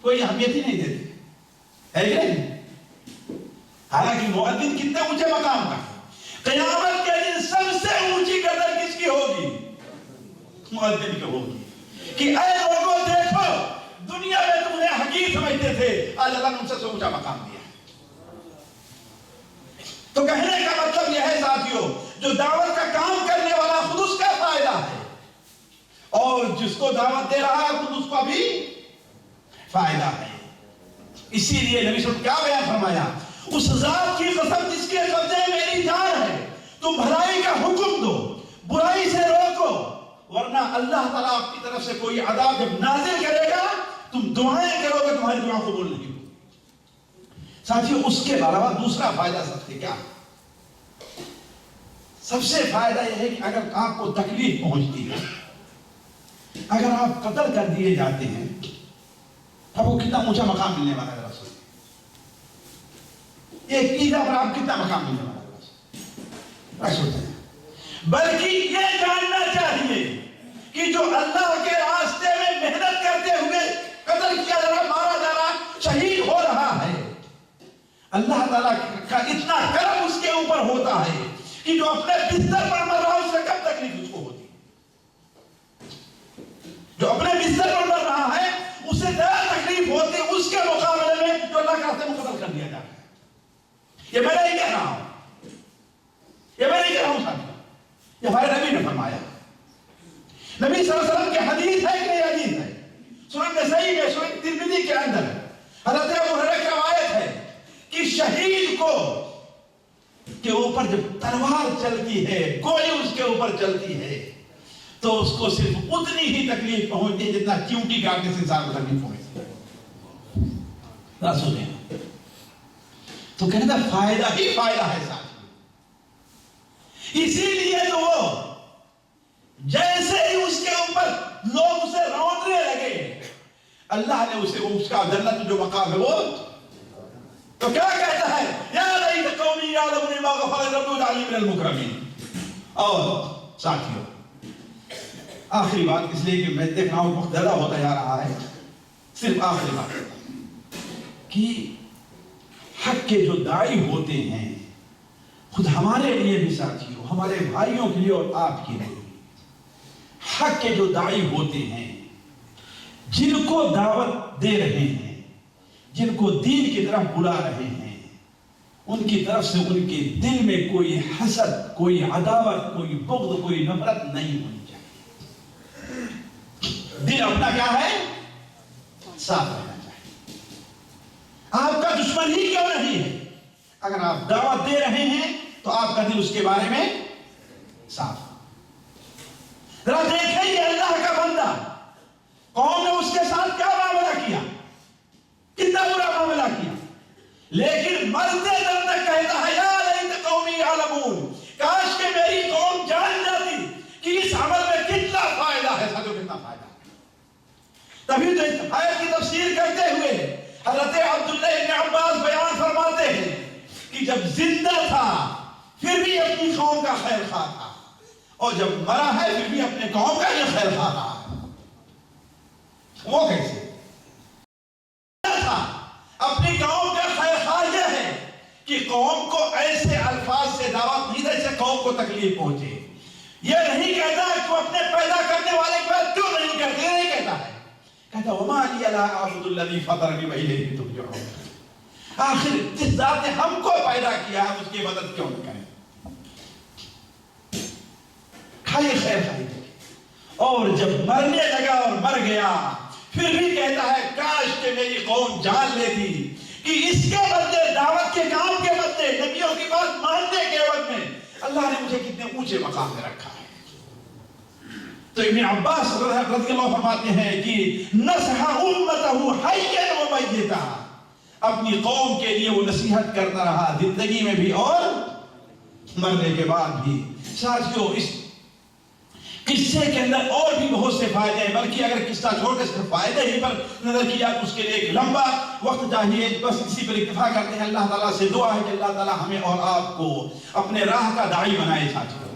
Speaker 1: کوئی اہمیت ہی نہیں دیتے، ہے کہ نہیں؟ حالانکہ مؤذن کتنے اونچے مقام کا ہے۔ قیامت کے دن سب سے اونچی قدر کس کی ہوگی؟ مؤذن کی ہوگی کہ اے لوگوں دیکھو، دنیا میں تم انہیں حقیر سمجھتے تھے، آج اللہ نے ان سے اونچا مقام دیا۔ تو کہنے کا مطلب یہ ہے ساتھیوں، جو دعوت کا کام کرنے والا خود اس کا فائدہ ہے، اور جس کو دعوت دے رہا ہے خود اس کو بھی فائدہ ہے۔ اسی لیے نبی صلی اللہ علیہ وسلم کیا بیان فرمایا؟ اس ذات کی قسم جس کے قبضے میری جان ہے، تم بھلائی کا حکم دو، برائی سے روکو، ورنہ اللہ تعالیٰ آپ کی طرف سے کوئی عذاب جب نازل کرے گا تم دعائیں کرو گے، تمہاری دعا قبول نہیں ہوگی۔ ساتھیوں اس کے علاوہ دوسرا فائدہ سب سے کیا ہے؟ سب سے فائدہ یہ ہے کہ اگر آپ کو تکلیف پہنچتی ہے، اگر آپ قتل کر دیے جاتے ہیں، اب وہ کتنا اونچا مقام ملنے والا ہے رسول، ایک عیدہ پر آپ کتنا مقام ملنے والا ہے رسول۔ بلکہ یہ جاننا چاہیے کہ جو اللہ کے راستے میں محنت کرتے ہوئے قتل کیا جا رہا، مارا جا رہا، شہید ہو رہا ہے، اللہ تعالیٰ کا اتنا کرم اس کے اوپر ہوتا ہے کہ جو اپنے بستر پر مر رہا اس سے کم تکلیف اس کو ہوتی ہے۔ جو اپنے بستر پر مر رہا ہے اسے زیادہ تکلیف ہوتی ہے اس کے مقابلے میں جو اللہ کے راستے میں قتل کر دیا جا رہا ہے۔ یہ میں نہیں کہہ رہا ہوں، یہ میں نہیں کہہ رہا ہوں ساتھیوں، یہ ہمارے نبی نے فرمایا۔ نبی صلی اللہ علیہ وسلم کی حدیث ہے کہ نہیں حدیث ہے؟ سنن نسائی میں، سنن ترمذی کے اندر حضرت ابو ہریرہ کی روایت ہے کہ شہید کو کے اوپر جب تلوار چلتی ہے، گولی اس کے اوپر چلتی ہے، تو اس کو صرف اتنی ہی تکلیف پہنچتی ہے جتنا چیونٹی کاٹنے سے انسان کو تکلیف پہنچتی ہے۔ سنیں تو کہنے کا فائدہ ہی فائدہ ہے ساتھ۔ اسی لیے تو وہ جیسے ہی اس کے اوپر لوگ اسے رونے لگے، اللہ نے اسے اس کا جنت جو مقام ہے وہ تو کیا کہتا ہے؟ یا لیت قومی یعلمون ما غفر ربی علی من المکرمین۔ اور ساتھیوں آخری بات، اس لیے کہ میں دیکھ رہا ہوں وقت زیادہ ہوتا جا رہا ہے، صرف آخری بات کہ حق کے جو داعی ہوتے ہیں خود ہمارے لیے بھی ساتھیوں، ہمارے بھائیوں کے لیے اور آپ کے لیے، حق کے جو داعی ہوتے ہیں، جن کو دعوت دے رہے ہیں، جن کو دین کی طرف بلا رہے ہیں، ان کی طرف سے ان کے دل میں کوئی حسد، کوئی عداوت، کوئی بغض، کوئی نفرت نہیں ہونی چاہیے۔ دل اپنا کیا ہے؟ صاف رہنا چاہیے۔ آپ کا دشمن ہی کیوں نہیں ہے، اگر آپ دعوت دے رہے ہیں تو آپ کا دل اس کے بارے میں صاف۔ ذرا دیکھیں یہ اللہ کا بندہ، قوم نے اس کے ساتھ کیا معاملہ کیا، کتنا برا معاملہ کیا، لیکن مرتے دم تک کہتا ہے یا لیت قومی یعلمون، کاش کہ میری قوم جان جاتی کہ اس عمل میں کتنا فائدہ ہے، ساتھوں کتنا فائدہ ہے۔ تبھی تو آیت کی تفسیر کرتے ہوئے حضرت عبداللہ ابن عباس بیان فرماتے ہیں کہ جب زندہ تھا پھر بھی اپنی قوم کا خیر خواہ تھا، اور جب مرا ہے پھر بھی اپنے قوم کا یہ خیر خواہ رہا ہے۔ وہ کیسے تھا؟ اپنی قوم کا خیر خواہ یہ ہے کہ قوم کو ایسے الفاظ سے دعوت نہیں دے جیسے قوم کو تکلیف پہنچے۔ یہ نہیں کہتا کہ وہ اپنے پیدا کرنے والے کی بات کیوں نہیں کرتے، یہ نہیں کہتا ہے، کہتا وما لی لا اعبد الذی فطرنی والیہ ترجعون۔ آخر جس ذات نے ہم کو پیدا کیا ہے اس کی مدد کیوں نہ کریں؟ خیر خائی اور جب مرنے لگا اور مر گیا پھر بھی کہتا ہے کاش کہ میری قوم جان لیتی کہ اس کے بدلے دعوت کے کام کے بدلے نبیوں کی بات ماننے کے عوض میں اللہ نے مجھے کتنے اونچے مقام میں رکھا ہے۔ تو ابن عباس رضی اللہ فرماتے ہیں کہ نصح امتہ حیا و میتا، اپنی قوم کے لیے وہ نصیحت کرتا رہا زندگی میں بھی اور مرنے کے بعد بھی۔ ساتھیوں اس قصے کے اندر اور بھی بہت سے فائدے ہیں، بلکہ اگر قصہ چھوڑ کر صرف فائدے ہی پر نظر کیا تو اس کے لیے ایک لمبا وقت چاہیے، بس اسی پر اکتفا کرتے ہیں۔ اللہ تعالیٰ سے دعا ہے کہ اللہ تعالیٰ ہمیں اور آپ کو اپنے راہ کا داعی بنائے ساتھیوں،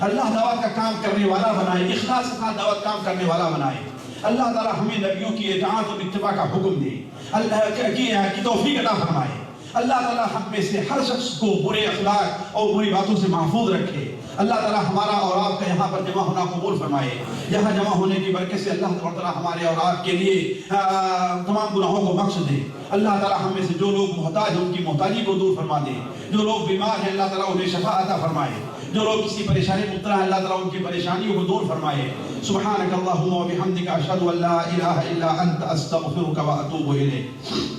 Speaker 1: اللہ دعوت کا کام کرنے والا بنائے، اخلاص کے ساتھ دعوت کام کرنے والا بنائے۔ اللہ تعالیٰ ہمیں نبیوں کی اطاعت اور اتباع کا حکم دے، اللہ کی توفیق عطا فرمائے۔ اللہ تعالیٰ ہم میں سے ہر شخص کو برے اخلاق اور بری باتوں سے محفوظ رکھے۔ اللہ تعالیٰ ہمارا اور آپ کا یہاں پر جمع ہونا قبول فرمائے۔ یہاں جمع ہونے کی برکت سے اللہ تعالیٰ ہمارے اور آپ کے لیے تمام گناہوں کو بخش دے۔ اللہ تعالیٰ ہم میں سے جو لوگ محتاج ہیں ان کی محتاجی کو دور فرما دے، جو لوگ بیمار ہیں اللہ تعالیٰ انہیں شفا عطا فرمائے، جو لوگ کسی پریشانی میں مبتلا ہیں اللہ تعالیٰ ان کی پریشانیوں کو دور فرمائے۔ سبحانک اللہم و بحمدک اشہد ان لا الہ الا انت استغفرک و اتوب الیک۔